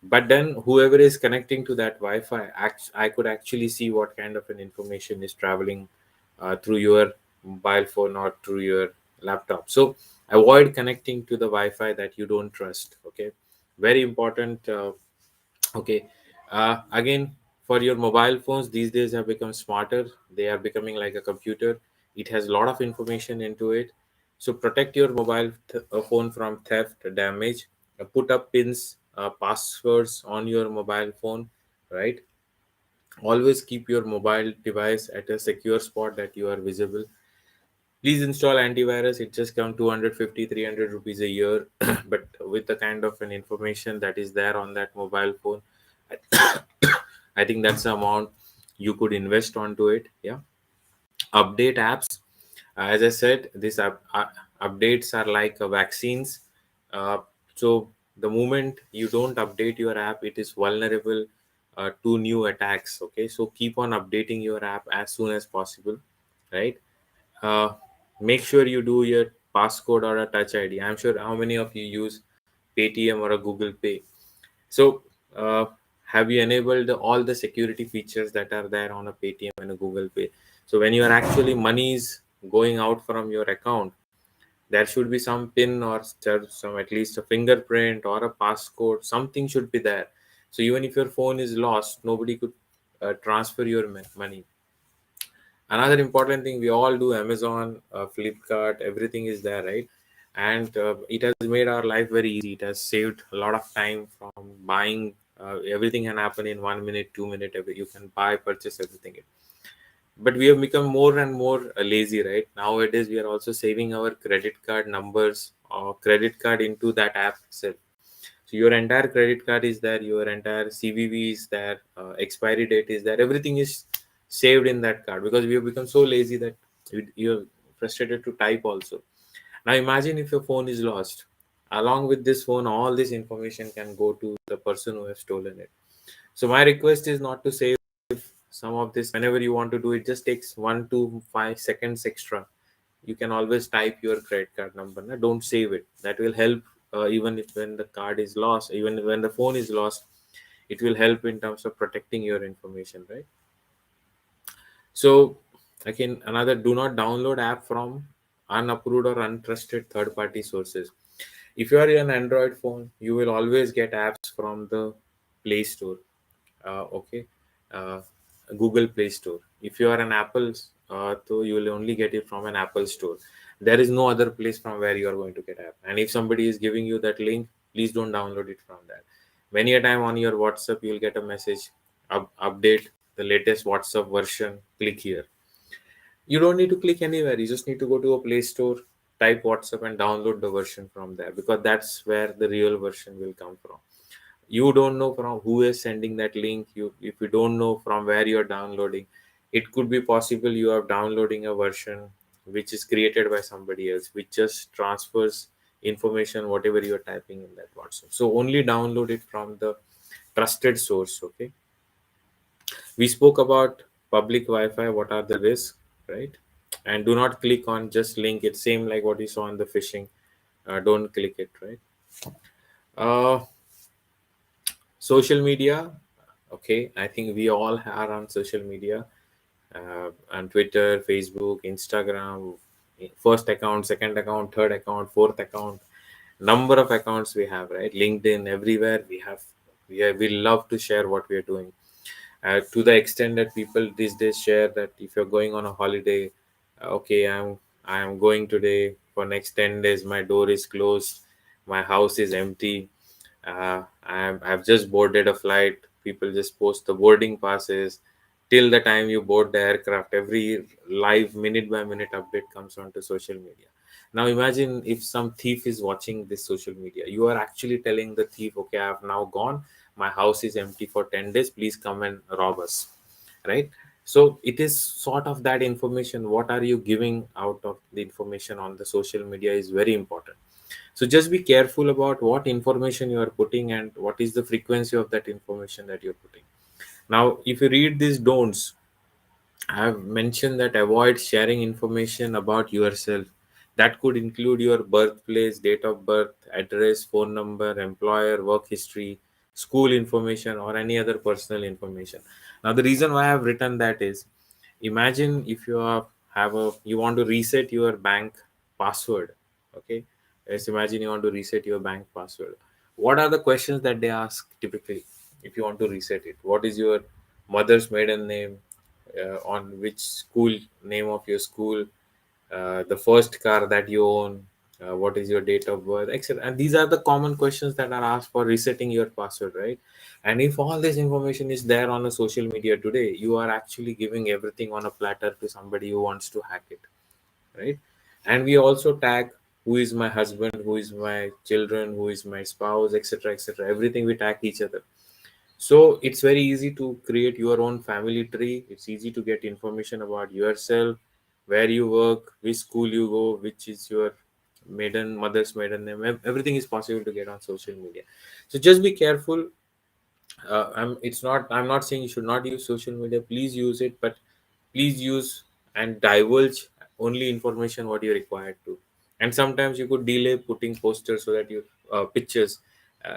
But then whoever is connecting to that Wi-Fi, I could actually see what kind of an information is traveling through your mobile phone or through your laptop. So avoid connecting to the Wi-Fi that you don't trust. Okay, very important. Okay, again, for your mobile phones, these days have become smarter. They are becoming like a computer. It has a lot of information into it. So protect your mobile phone from theft, damage. Put up pins, passwords on your mobile phone, right? Always keep your mobile device at a secure spot that you are visible. Please install antivirus. It just comes 250, 300 rupees a year. But with the kind of an information that is there on that mobile phone, I think that's the amount you could invest onto it. Yeah. Update apps. As I said, these updates are like vaccines. So the moment you don't update your app, it is vulnerable to new attacks. Okay, so keep on updating your app as soon as possible, right? uh, Make sure you do your passcode or a touch ID. I'm sure how many of you use Paytm or a Google Pay. So have you enabled all the security features that are there on a Paytm and a Google Pay? So when you are actually money is going out from your account, there should be some pin or some, at least a fingerprint or a passcode, something should be there. So even if your phone is lost, nobody could transfer your money. Another important thing, we all do Amazon, Flipkart, everything is there, right? And it has made our life very easy. It has saved a lot of time from buying. Everything can happen in 1 minute, 2 minute. You can buy, purchase everything. But we have become more and more lazy, right? Nowadays we are also saving our credit card numbers or credit card into that app itself. So your entire credit card is there, your entire CVV is there, expiry date is there, everything is saved in that card, because we have become so lazy that you're frustrated to type also. Now imagine if your phone is lost. Along with this phone, all this information can go to the person who has stolen it. So my request is not to save some of this. Whenever you want to do it, just takes 1 to 5 seconds extra. You can always type your credit card number. Now, don't save it. That will help even if when the card is lost, even when the phone is lost, it will help in terms of protecting your information, right? So again, another, do not download app from unapproved or untrusted third party sources. If you are an Android phone, you will always get apps from the Play Store. Okay, uh, Google Play Store. If you are an Apple, so you will only get it from an Apple Store. There is no other place from where you are going to get app. And if somebody is giving you that link, please don't download it from that. Many a time on your WhatsApp, you will get a message, update the latest WhatsApp version. Click here. You don't need to click anywhere. You just need to go to a Play Store, type WhatsApp, and download the version from there, because that's where the real version will come from. You don't know from who is sending that link. You, if you don't know from where you're downloading, it could be possible you are downloading a version which is created by somebody else, which just transfers information whatever you're typing in that WhatsApp. So only download it from the trusted source. Okay, we spoke about public Wi-Fi, what are the risks, right? And do not click on just link. It's same like what you saw in the phishing. Don't click it, right? uh, Social media. Okay, I think we all are on social media, on Twitter, Facebook, Instagram, first account, second account, third account, fourth account, number of accounts we have, right? LinkedIn, everywhere we have. We love to share what we are doing, to the extent that people these days share that if you're going on a holiday, okay, I'm going today for next 10 days, my door is closed, my house is empty, I've just boarded a flight. People just post the boarding passes till the time you board the aircraft. Every live minute by minute update comes onto social media. Now imagine if some thief is watching this social media. You are actually telling the thief, okay, I've now gone, my house is empty for 10 days, please come and rob us, right? So it is sort of that information. What are you giving out of the information on the social media is very important. So just be careful about what information you are putting and what is the frequency of that information that you're putting. Now if you read these don'ts, I have mentioned that avoid sharing information about yourself. That could include your birthplace, date of birth, address, phone number, employer, work history, school information, or any other personal information. Now, the reason why I have written that is, imagine if you you want to reset your bank password. Okay, let's imagine you want to reset your bank password. What are the questions that they ask typically if you want to reset it? What is your mother's maiden name? On which school, name of your school, the first car that you own, what is your date of birth, etc. And these are the common questions that are asked for resetting your password, right? And if all this information is there on a social media today, you are actually giving everything on a platter to somebody who wants to hack it, right? And we also tag who is my husband, who is my children, who is my spouse, etc., etc. Everything we tag each other. So it's very easy to create your own family tree. It's easy to get information about yourself, where you work, which school you go, which is your mother's maiden name. Everything is possible to get on social media. So just be careful. I'm not saying you should not use social media. Please use it, but please use and divulge only information what you're required to. And sometimes you could delay putting posters so that you pictures,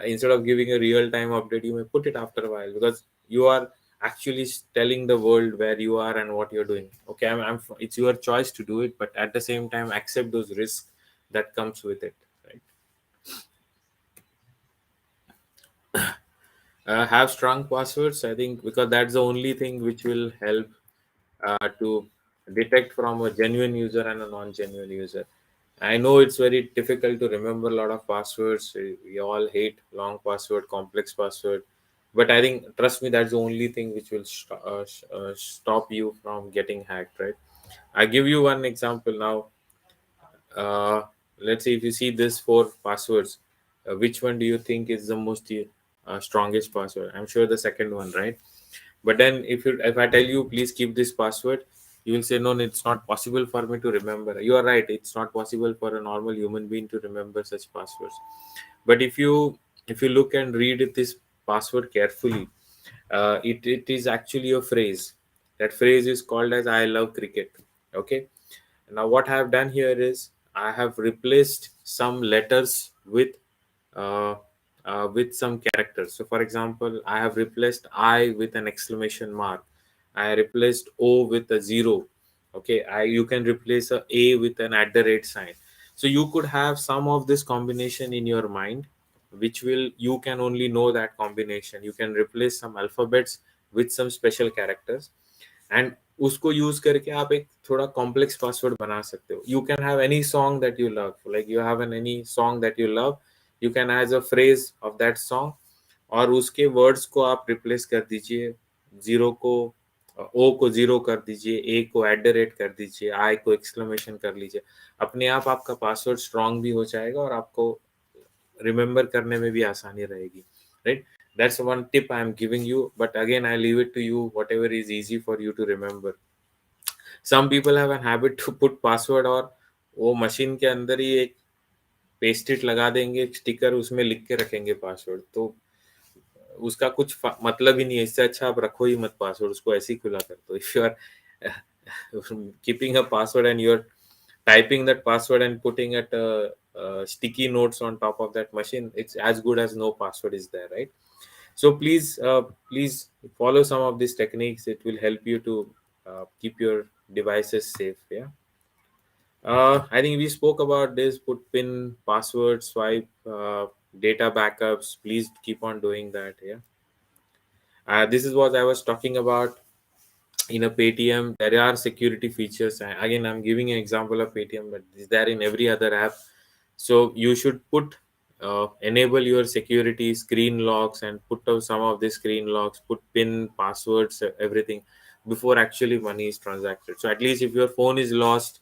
instead of giving a real time update, you may put it after a while, because you are actually telling the world where you are and what you're doing. Okay, it's your choice to do it, but at the same time accept those risks that comes with it, right? Have strong passwords, I think, because that's the only thing which will help to detect from a genuine user and a non-genuine user. I know it's very difficult to remember a lot of passwords. We all hate long password, complex password, but I think, trust me, that's the only thing which will stop you from getting hacked, right? I give you one example now. uh, let's say if you see this four passwords, which one do you think is the most strongest password? I'm sure the second one, right? But then if I tell you please keep this password, you will say no, no, it's not possible for me to remember. You are right, it's not possible for a normal human being to remember such passwords. But if you look and read this password carefully, it is actually a phrase. That phrase is called as I love cricket. Okay, now what I have done here is I have replaced some letters with uh, with some characters. So for example, I have replaced I with an exclamation mark, I replaced O with a zero. Okay, you can replace a with an @ sign. So you could have some of this combination in your mind, which will, you can only know that combination. You can replace some alphabets with some special characters, and उसको use करके आप एक थोड़ा complex password बना सकते हो. You can have any song that you love, like you have an any song that you love, you can has a phrase of that song, और उसके वर्ड्स को आप रिप्लेस कर दीजिए. जीरो को, ओ को जीरो कर दीजिए, ए को @ कर दीजिए, आई को एक्सक्लेमेशन कर लीजिए. अपने आप आपका पासवर्ड स्ट्रांग भी हो जाएगा और आपको रिमेम्बर करने में भी आसानी रहेगी, right? That's one tip I'm giving you, but again I leave it to you, whatever is easy for you to remember. Some people have a habit to put password, और वो मशीन के अंदर ही एक पेस्ट इट लगा देंगे, एक sticker उसमें लिख के रखेंगे पासवर्ड, तो उसका कुछ मतलब ही नहीं है. इससे अच्छा आप रखो ही मत पासवर्ड, उसको ऐसे ही खुला कर दो. If you are keeping a password and you're typing that password and putting it sticky notes on top of that machine, it's as good as no password is there, right? So please follow some of these techniques. It will help you to keep your devices safe. Yeah. I think we spoke about this: put pin, password, swipe, data backups. Please keep on doing that. Yeah. This is what I was talking about. In a Paytm, there are security features. Again, I'm giving an example of Paytm, but is there in every other app. So you should put enable your security screen locks and put out some of the screen locks, put pin, passwords, everything before actually money is transacted. So at least if your phone is lost,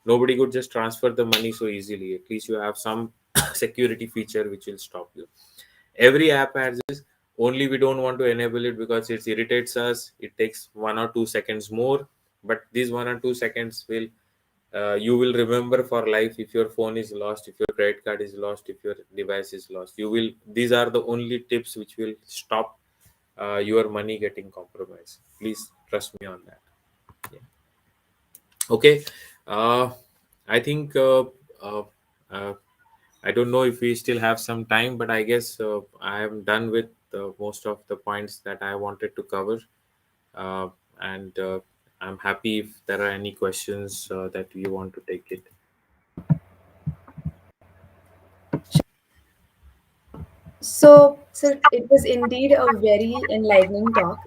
nobody could just transfer the money so easily. At least you have some security feature which will stop you. Every app has this, only we don't want to enable it because it irritates us. It takes 1 or 2 seconds more, but these 1 or 2 seconds will you will remember for life. If your phone is lost, if your credit card is lost, if your device is lost, you will, these are the only tips which will stop your money getting compromised. Please trust me on that. Yeah. Okay. I think uh, uh, I don't know if we still have some time, but I guess I am done with most of the points that I wanted to cover. And I'm happy if there are any questions that you want to take it. So, sir, it was indeed a very enlightening talk,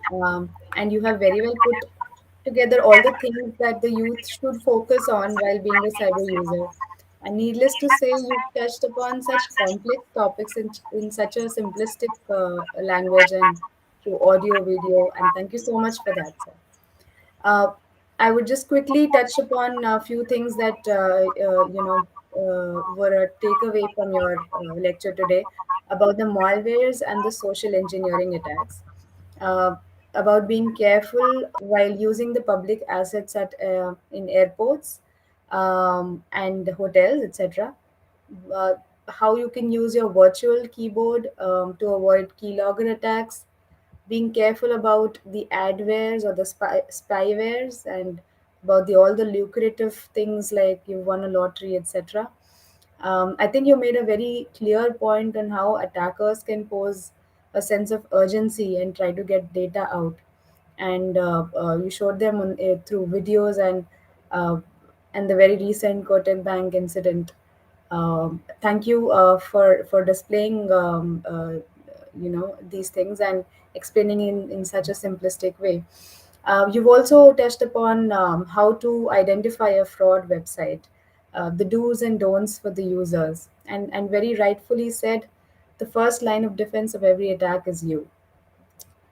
and you have very well put together all the things that the youth should focus on while being a cyber user. And needless to say, you touched upon such complex topics in such a simplistic language and through audio, video, and thank you so much for that, sir. Uh, I would just quickly touch upon a few things that were a takeaway from your lecture today about the malwares and the social engineering attacks. Uh, about being careful while using the public assets at in airports and hotels, etc. Uh, how you can use your virtual keyboard to avoid keylogger attacks, being careful about the adwares or the spywares, and about the all the lucrative things like you won a lottery, etc. I think you made a very clear point on how attackers can pose a sense of urgency and try to get data out, and you showed them through videos uh, and the very recent Kotak Bank incident. Thank you for displaying these things and explaining in such a simplistic way. You've also touched upon how to identify a fraud website, the do's and don'ts for the users, and very rightfully said, the first line of defense of every attack is you.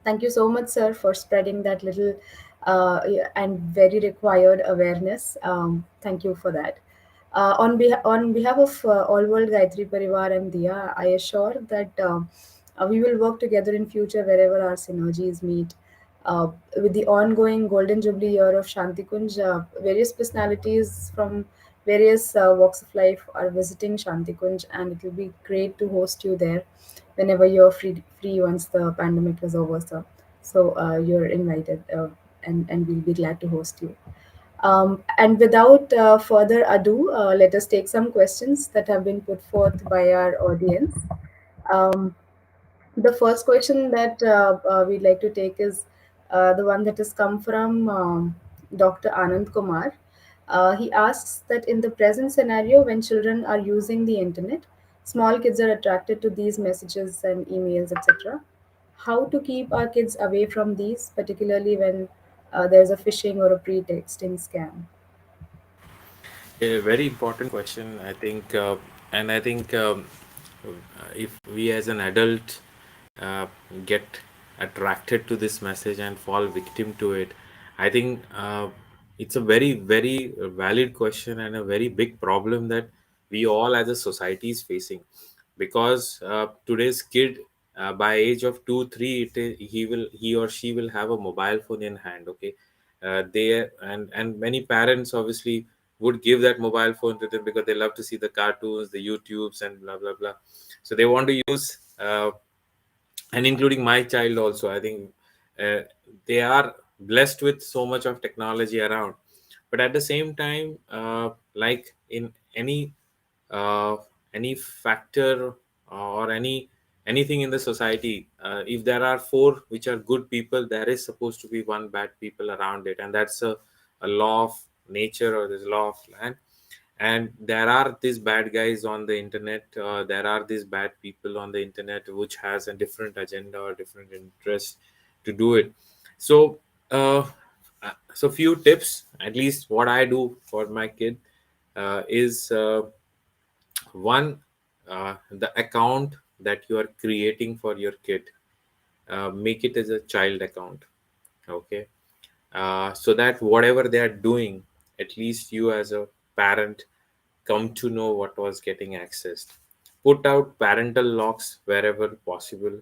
Thank you so much, sir, for spreading that little and very required awareness. Thank you for that. On behalf of All World Gayatri Parivar and Diya, I assure that we will work together in future wherever our synergies meet. With the ongoing Golden Jubilee year of Shanti Kunj, various personalities from various walks of life are visiting Shanti Kunj, and it will be great to host you there whenever you're free once the pandemic is over, sir. So you're invited, and we'll be glad to host you. And without further ado, let us take some questions that have been put forth by our audience. Um, The first question that we'd like to take is the one that has come from Dr. Anand Kumar. He asks that in the present scenario, when children are using the internet, small kids are attracted to these messages and emails, etc. How to keep our kids away from these, particularly when there's a phishing or a pre-texting scam? A very important question, I think, and I think if we as an adult uh, get attracted to this message and fall victim to it, I think it's a very, very valid question and a very big problem that we all as a society is facing, because today's kid, by age of 2 3, he or she will have a mobile phone in hand. Okay, they and many parents obviously would give that mobile phone to them because they love to see the cartoons, the YouTubes, and blah blah blah. So they want to use, and including my child also. I think uh, they are blessed with so much of technology around, but at the same time, like in uh, any factor or anything in the society, if there are four which are good people, there is supposed to be one bad people around it, and that's a law of nature, or this law of land. And there are these bad guys on the internet, there are these bad people on the internet which has a different agenda or different interest to do it. So so few tips, at least what I do for my kid, is one, the account that you are creating for your kid, make it as a child account. Okay, so that whatever they are doing, at least you as a parent come to know what was getting accessed. Put out parental locks wherever possible.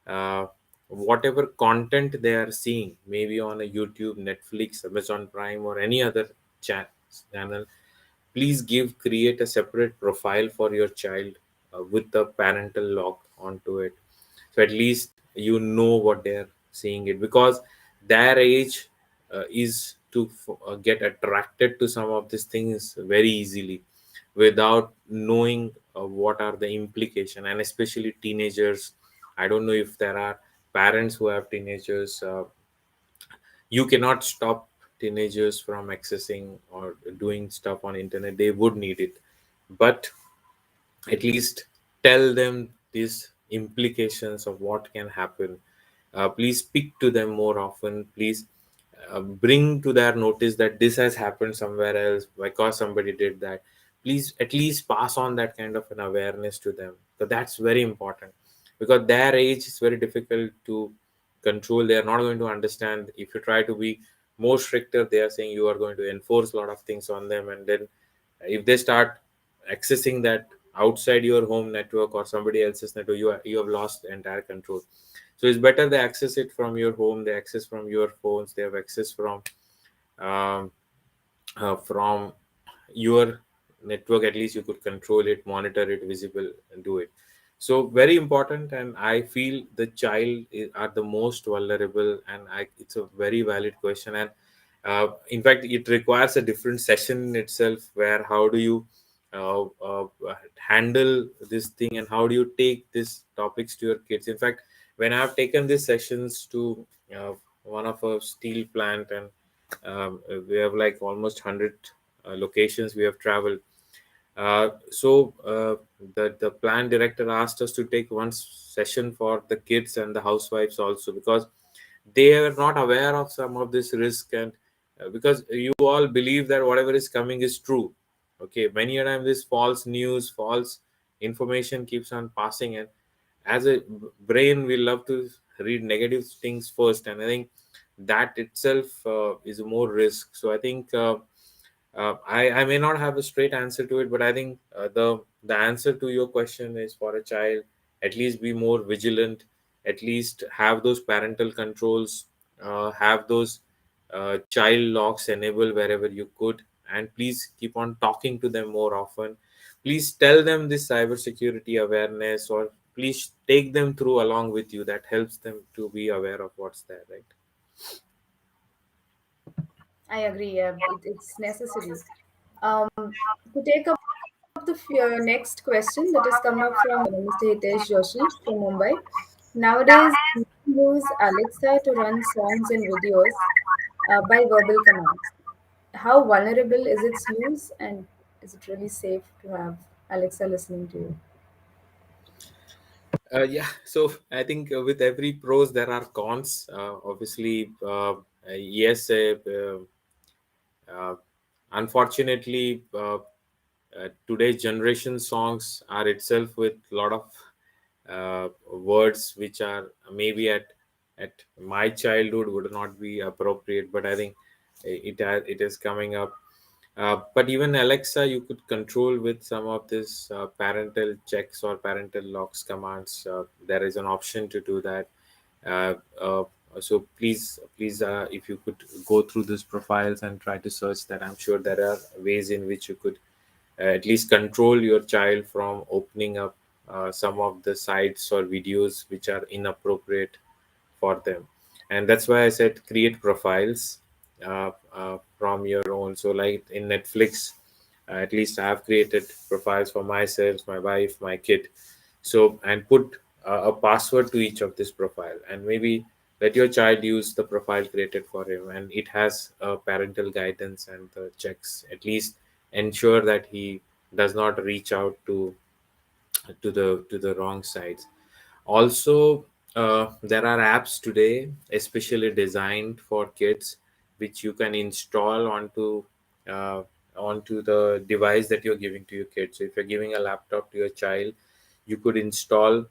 uh, Whatever content they are seeing, maybe on a YouTube, Netflix, Amazon Prime, or any other channel, please create a separate profile for your child with the parental lock onto it, so at least you know what they're seeing it, because their age is to get attracted to some of these things very easily without knowing what are the implication, and especially teenagers. I don't know if there are parents who have teenagers. You cannot stop teenagers from accessing or doing stuff on internet. They would need it, but at least tell them these implications of what can happen. Please speak to them more often. Please bring to their notice that this has happened somewhere else because somebody did that. Please at least pass on that kind of an awareness to them. So that's very important, because their age is very difficult to control. They are not going to understand. If you try to be more stricter, they are saying you are going to enforce a lot of things on them, and then if they start accessing that outside your home network or somebody else's network, you have lost entire control. So it's better they access it from your home, they access from your phones, they have access um, from your network. At least you could control it, monitor it, visible, and do it. So very important, and I feel the child are the most vulnerable, and it's a very valid question. And in fact, it requires a different session in itself, where how do you uh, uh, handle this thing, and how do you take these topics to your kids. In fact, when I've taken these sessions to one of a steel plant, and we have like almost 100 locations we have traveled. So the plant director asked us to take one session for the kids and the housewives also, because they are not aware of some of this risk. And because you all believe that whatever is coming is true. Okay, many a time this false news, false information keeps on passing, and as a brain we love to read negative things first, and I think that itself is more risk. So I think I may not have a straight answer to it, but I think the answer to your question is, for a child, at least be more vigilant, at least have those parental controls, have those child locks enabled wherever you could, and please keep on talking to them more often. Please tell them this cybersecurity awareness, or please take them through along with you. That helps them to be aware of what's there, right? I agree. It's necessary. To take up the next question that has come up from Mr. Hitesh Joshi from Mumbai. Nowadays, people use Alexa to run songs and videos by verbal commands. How vulnerable is its use, and is it really safe to have Alexa listening to you? Yeah, so I think with every pros there are cons. Obviously, yes, uh, unfortunately, today's generation songs are itself with a lot of words which are maybe at my childhood would not be appropriate, but I think it is coming up. But even Alexa, you could control with some of this parental checks or parental locks commands. There is an option to do that. Uh, uh, so please, if you could go through these profiles and try to search that, I'm sure there are ways in which you could at least control your child from opening up some of the sites or videos which are inappropriate for them. And that's why I said create profiles from your own. So like in Netflix, at least I have created profiles for myself, my wife, my kid. So and put a password to each of this profile, and maybe let your child use the profile created for him, and it has parental guidance and the checks. At least ensure that he does not reach out to the wrong sites. Also, there are apps today especially designed for kids, which you can install uh, onto the device that you're giving to your kid. So if you're giving a laptop to your child, you could install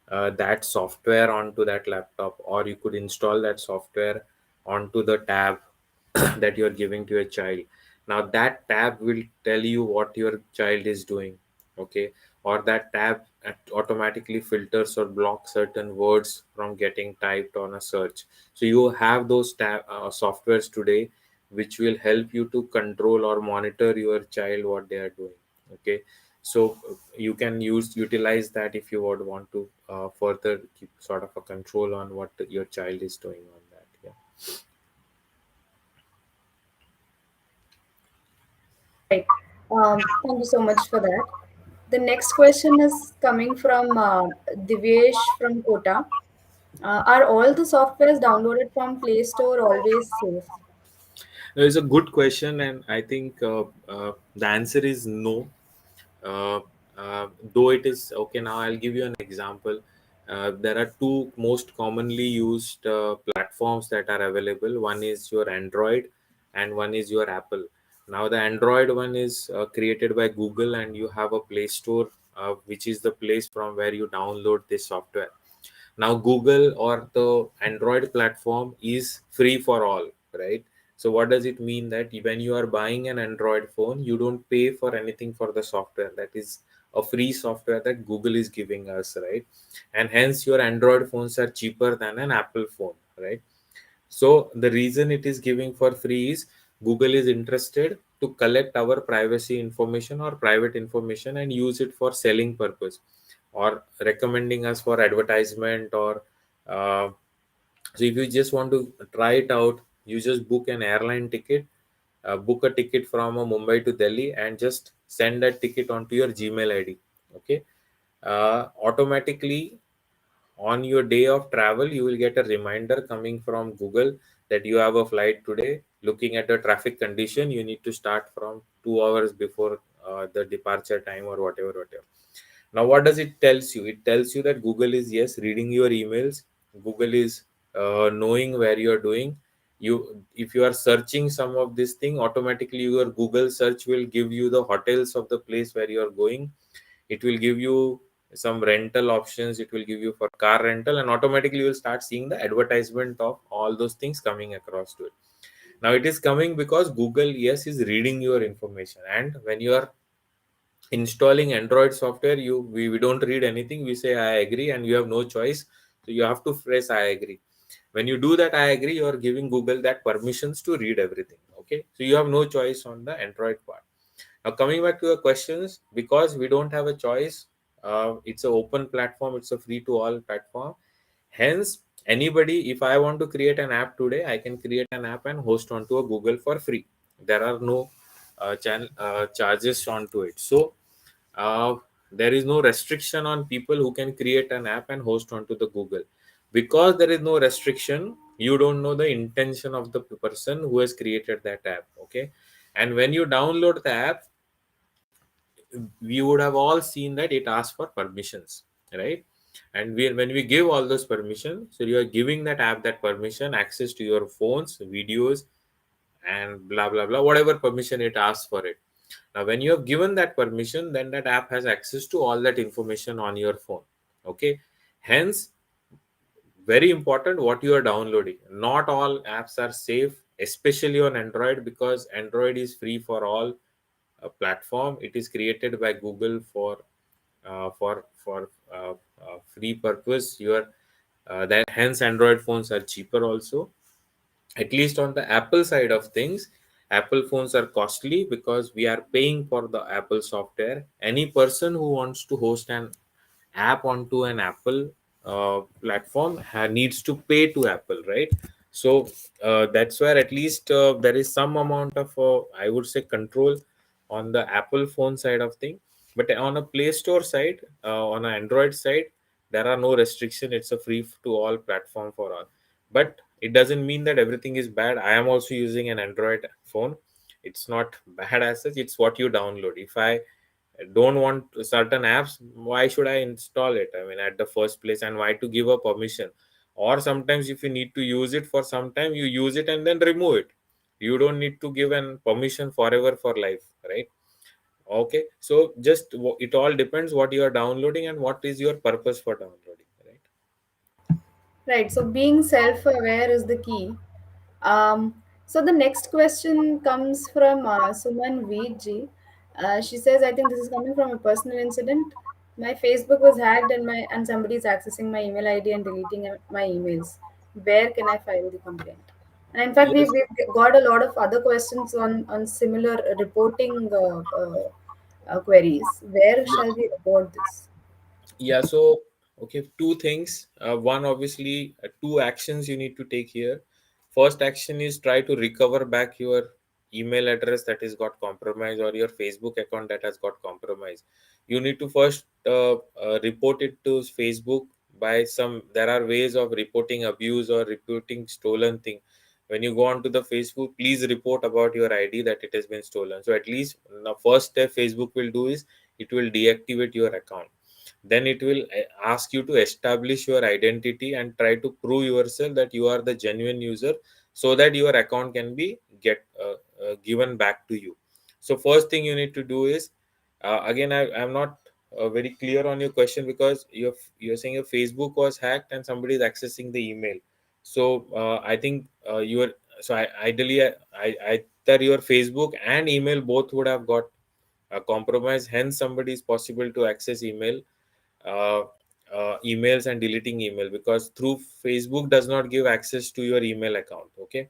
that software onto that laptop, or you could install that software onto the tab that you're giving to your child. Now that tab will tell you what your child is doing, okay? Or that tab automatically filters or blocks certain words from getting typed on a search. So you have those softwares today which will help you to control or monitor your child what they are doing, okay? So you can utilize that if you would want to further keep sort of a control on what your child is doing on that. Yeah. Right. Thank you so much for that. The next question is coming from Divyesh from Kota. Are all the softwares downloaded from Play Store always safe? It's a good question, and I think the answer is no. Uh, though it is okay, now I'll give you an example. There are two most commonly used platforms that are available. One is your Android, and one is your Apple. Now, the Android one is created by Google, and you have a Play Store, which is the place from where you download this software. Now Google or the Android platform is free for all, right? So what does it mean? That when you are buying an Android phone, you don't pay for anything for the software. That is a free software that Google is giving us, right? And hence your Android phones are cheaper than an Apple phone, right? So the reason it is giving for free is Google is interested to collect our privacy information or private information and use it for selling purpose, or recommending us for advertisement, or so if you just want to try it out, you just book an airline ticket, book a ticket from Mumbai to Delhi, and just send that ticket onto your Gmail ID. Okay, automatically on your day of travel you will get a reminder coming from Google that you have a flight today. Looking at the traffic condition, you need to start from 2 hours before the departure time, or whatever. Now what does it tells you? It tells you that Google is, yes, reading your emails. Google is knowing where you are doing. You, if you are searching some of this thing, automatically your Google search will give you the hotels of the place where you are going. It will give you some rental options, it will give you for car rental, and automatically you will start seeing the advertisement of all those things coming across to it. Now it is coming because Google, yes, is reading your information. And when you are installing Android software, we don't read anything, we say I agree, and you have no choice. So you have to press I agree. When you do that I agree, you are giving Google that permissions to read everything. Okay, so you have no choice on the Android part. Now, coming back to your questions, because we don't have a choice, it's an open platform, it's a free to all platform. Hence, anybody, if I want to create an app today, I can create an app and host onto a Google for free. There are no charges onto it. So, there is no restriction on people who can create an app and host onto the Google. because there is no restriction, you don't know the intention of the person who has created that app. Okay, and when you download the app, we would have all seen that it asks for permissions, right? And when we give all those permissions, so you are giving that app that permission, access to your phones, videos, and blah blah blah, whatever permission it asks for it. Now when you have given that permission, then that app has access to all that information on your phone. Okay, hence very important what you are downloading. Not all apps are safe, especially on Android, because Android is free for all platform. It is created by Google for free purpose. Your that hence Android phones are cheaper also. At least on the Apple side of things, Apple phones are costly because we are paying for the Apple software. Any person who wants to host an app onto an Apple platform needs to pay to Apple, right? So that's where at least there is some amount of I would say control on the Apple phone side of thing. But on a Play Store side, on an Android side, there are no restriction. It's a free to all platform for all. But it doesn't mean that everything is bad. I am also using an Android phone. It's not bad as such. It's what you download. If I don't want certain apps, why should I install it, I mean, at the first place? And why to give a permission? Or sometimes if you need to use it for some time, you use it and then remove it. You don't need to give an permission forever for life, right? Okay, so just it all depends what you are downloading and what is your purpose for downloading, right? Right. So being self-aware is the key. So the next question comes from Suman Viji. She says, "I think this is coming from a personal incident. My Facebook was hacked, and somebody is accessing my email ID and deleting my emails. Where can I file the complaint?" And in fact, Yes. we've got a lot of other questions on similar reporting queries. Where shall we report this? Yeah, so okay, two things. One, obviously, two actions you need to take here. First action is try to recover back your email address that is got compromised, or your Facebook account that has got compromised. You need to first report it to Facebook by some. There are ways of reporting abuse or reporting stolen thing. When you go onto the Facebook, please report about your ID that it has been stolen. So at least the first step Facebook will do is it will deactivate your account. Then it will ask you to establish your identity and try to prove yourself that you are the genuine user, so that your account can be given back to you. So first thing you need to do is, again, I'm not very clear on your question, because you're saying your Facebook was hacked and somebody is accessing the email. So I think ideally, either your Facebook and email both would have got compromised. Hence somebody is possible to access uh, emails and deleting email, because through Facebook does not give access to your email account. Okay,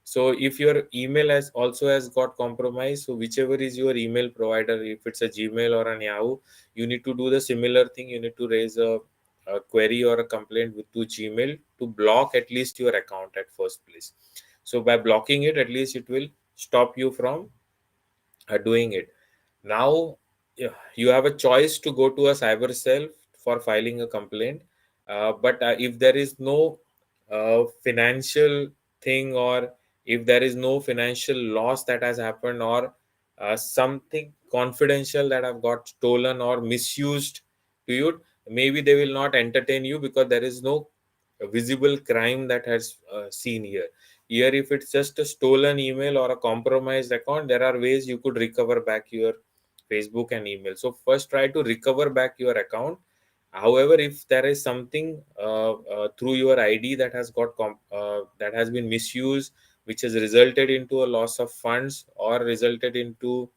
so if your email has got compromised, so whichever is your email provider, if it's a Gmail or an Yahoo, you need to do the similar thing. You need to raise a query or a complaint with to Gmail to block at least your account at first place. So by blocking it, at least it will stop you from doing it. Now, you have a choice to go to a cyber cell for filing a complaint. But if there is no financial thing, or if there is no financial loss that has happened, or something confidential that have got stolen or misused to you, maybe they will not entertain you, because there is no visible crime that has seen here. Here, if it's just a stolen email or a compromised account, there are ways you could recover back your Facebook and email. So first try to recover back your account. However, if there is something through your ID that has that has been misused, which has resulted into a loss of funds, or resulted into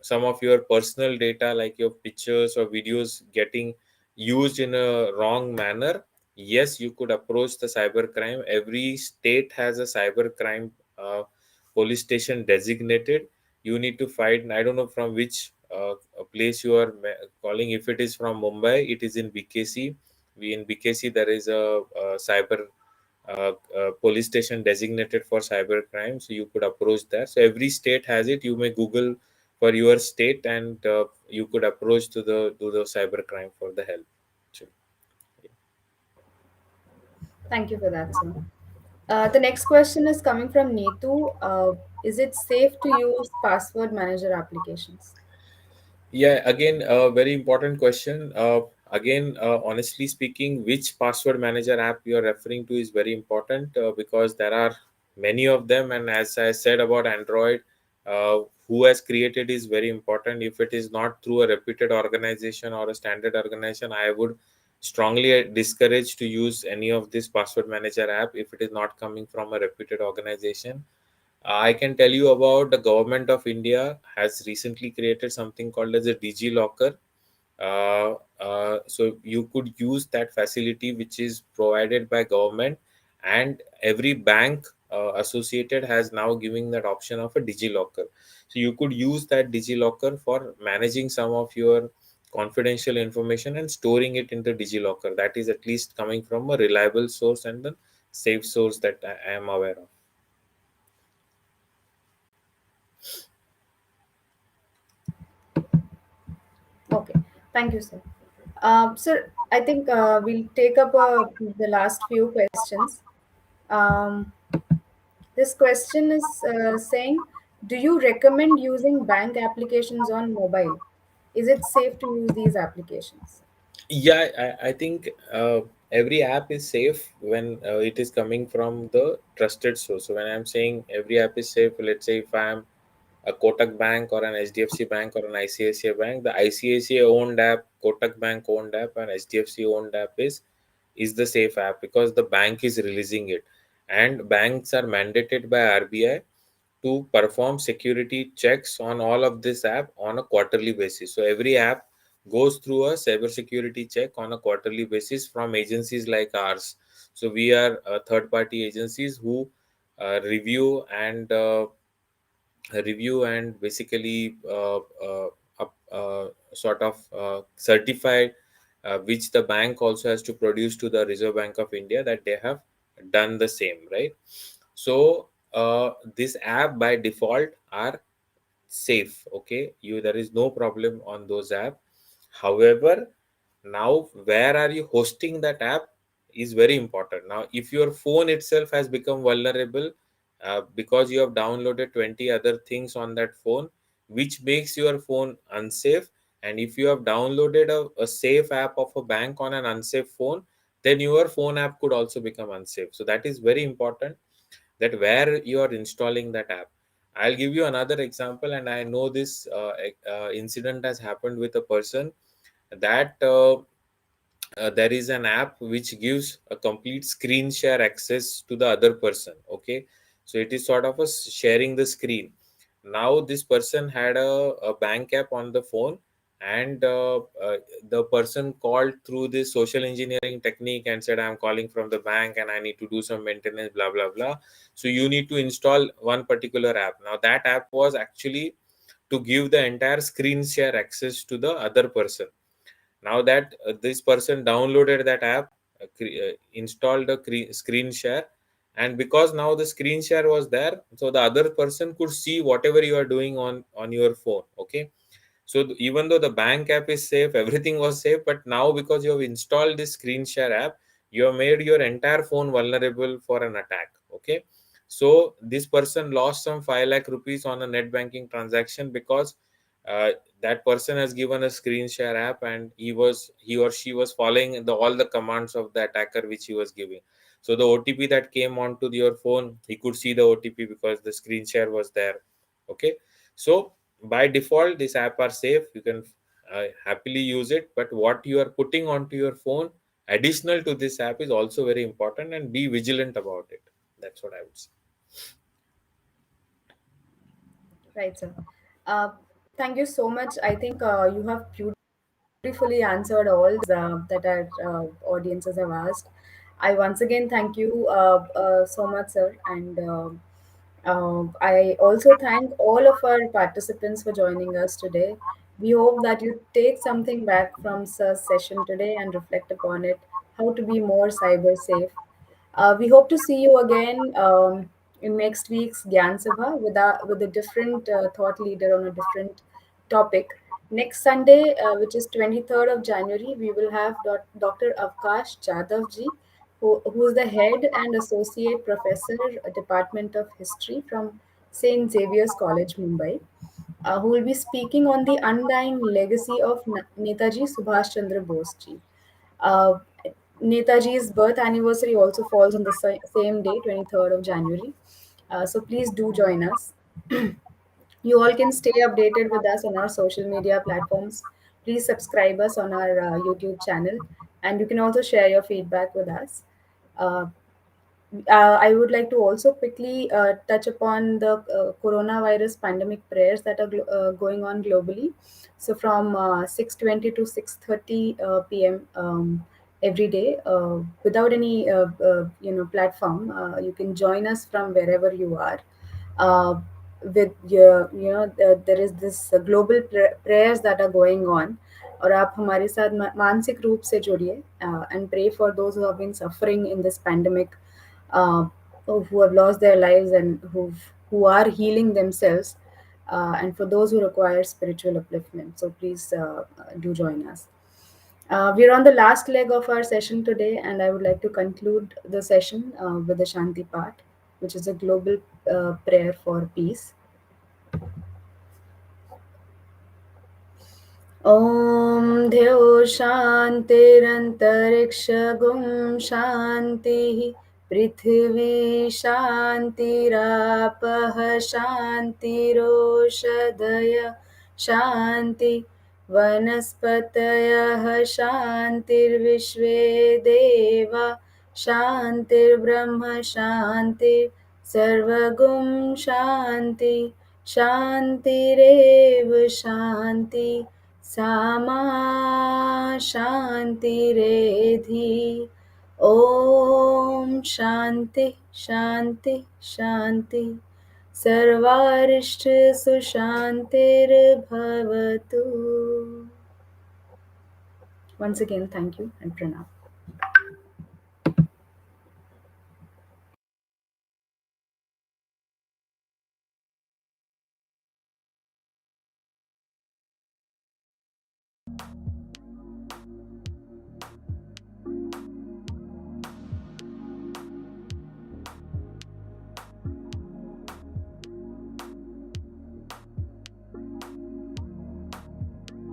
some of your personal data like your pictures or videos getting used in a wrong manner, yes, you could approach the cybercrime. Every state has a cybercrime police station designated. You need to find, I don't know from which place you are calling. If it is from Mumbai, it is in BKC. In BKC there is a cyber police station designated for cybercrime, so you could approach that. So every state has it. You may Google for your state, and you could approach to the cybercrime for the help. So, Thank you for that, sir. The next question is coming from Neetu. Is it safe to use password manager applications? Yeah, again, a very important question. Honestly speaking, which password manager app you're referring to is very important, because there are many of them. And as I said about Android, who has created is very important. If it is not through a reputed organization or a standard organization, I would strongly discourage to use any of this password manager app if it is not coming from a reputed organization. I can tell you about the government of India has recently created something called as a DigiLocker. So you could use that facility which is provided by government, and every bank associated has now giving that option of a DigiLocker. So you could use that DigiLocker for managing some of your confidential information and storing it into DigiLocker. That is at least coming from a reliable source and a safe source that I am aware of. Okay, thank you, sir. Sir, I think we'll take up the last few questions. Um, this question is saying, do you recommend using bank applications on mobile? Is it safe to use these applications? Yeah, I think every app is safe when it is coming from the trusted source. So when I'm saying every app is safe, let's say if I'm a Kotak Bank or an HDFC Bank or an ICICI Bank, the ICICI owned app, Kotak Bank owned app, and HDFC owned app is the safe app because the bank is releasing it, and banks are mandated by RBI to perform security checks on all of this app on a quarterly basis. So every app goes through a cybersecurity check on a quarterly basis from agencies like ours. So we are third party agencies who review and basically sort of certify, which the bank also has to produce to the Reserve Bank of India that they have done the same, right? So this app by default are safe. Okay, you, there is no problem on those app. However, now where are you hosting that app is very important. Now if your phone itself has become vulnerable because you have downloaded 20 other things on that phone, which makes your phone unsafe, and if you have downloaded a safe app of a bank on an unsafe phone, then your phone app could also become unsafe. So that is very important, that where you are installing that app. I'll give you another example, and I know this incident has happened with a person that there is an app which gives a complete screen share access to the other person. Okay, so it is sort of a sharing the screen. Now this person had a bank app on the phone, and the person called through this social engineering technique and said, I'm calling from the bank and I need to do some maintenance, blah blah blah. So you need to install one particular app. Now that app was actually to give the entire screen share access to the other person. Now that this person downloaded that app, installed the screen share, and because now the screen share was there, so the other person could see whatever you are doing on your phone. Okay, so even though the bank app is safe, everything was safe, but now because you have installed this screen share app, you have made your entire phone vulnerable for an attack. Okay, so this person lost some 5 lakh rupees on a net banking transaction because uh, that person has given a screen share app, and he or she was following all the commands of the attacker which he was giving. So the OTP that came onto your phone, he could see the OTP because the screen share was there. Okay, so by default this app are safe, you can happily use it, but what you are putting onto your phone additional to this app is also very important, and be vigilant about it. That's what I would say. Right, sir. Uh, Thank you so much. I think you have beautifully answered all that our audiences have asked. I once again thank you so much, sir. And I also thank all of our participants for joining us today. We hope that you take something back from sir's session today and reflect upon it, how to be more cyber safe. We hope to see you again in next week's Gyan Sabha with a different thought leader on a different topic. Next Sunday, which is 23rd of January, we will have Dr. Avkash Jadhav ji. who is the head and associate professor, Department of History from St. Xavier's College, Mumbai, who will be speaking on the undying legacy of Netaji Subhash Chandra Bose ji. Uh, Netaji's birth anniversary also falls on the same day, 23rd of January. So please do join us. You all can stay updated with us on our social media platforms. Please subscribe us on our YouTube channel, and you can also share your feedback with us. Uh, I would like to also quickly touch upon the coronavirus pandemic prayers that are going on globally. So from 6:20 to 6:30 p.m. Every day, without any platform, you can join us from wherever you are. Uh, with your, there is this global prayers that are going on. और आप हमारे साथ मानसिक रूप से जुड़िए and pray for those who have been suffering in this pandemic, uh, who have lost their lives and who are healing themselves, and for those who require spiritual upliftment. So please do join us. We're on the last leg of our session today, and I would like to conclude the session with the Shanti part, which is a global prayer for peace. ॐ ध्यो शान्तिरन्तरिक्षगुं शान्तिः पृथिवी शान्तिरापः शान्तिरोषधय शान्ति वनस्पतयः शान्तिर्विश्वे देवा शान्तिर्ब्रह्म शान्ति सर्वगुं शान्ति शान्तिरेव शान्ति सामा शान्तिरेधि ॐ शान्ति शान्ति शान्ति सर्वारिष्ट सुशान्तिर्भवतु. Once again, thank you and pranam.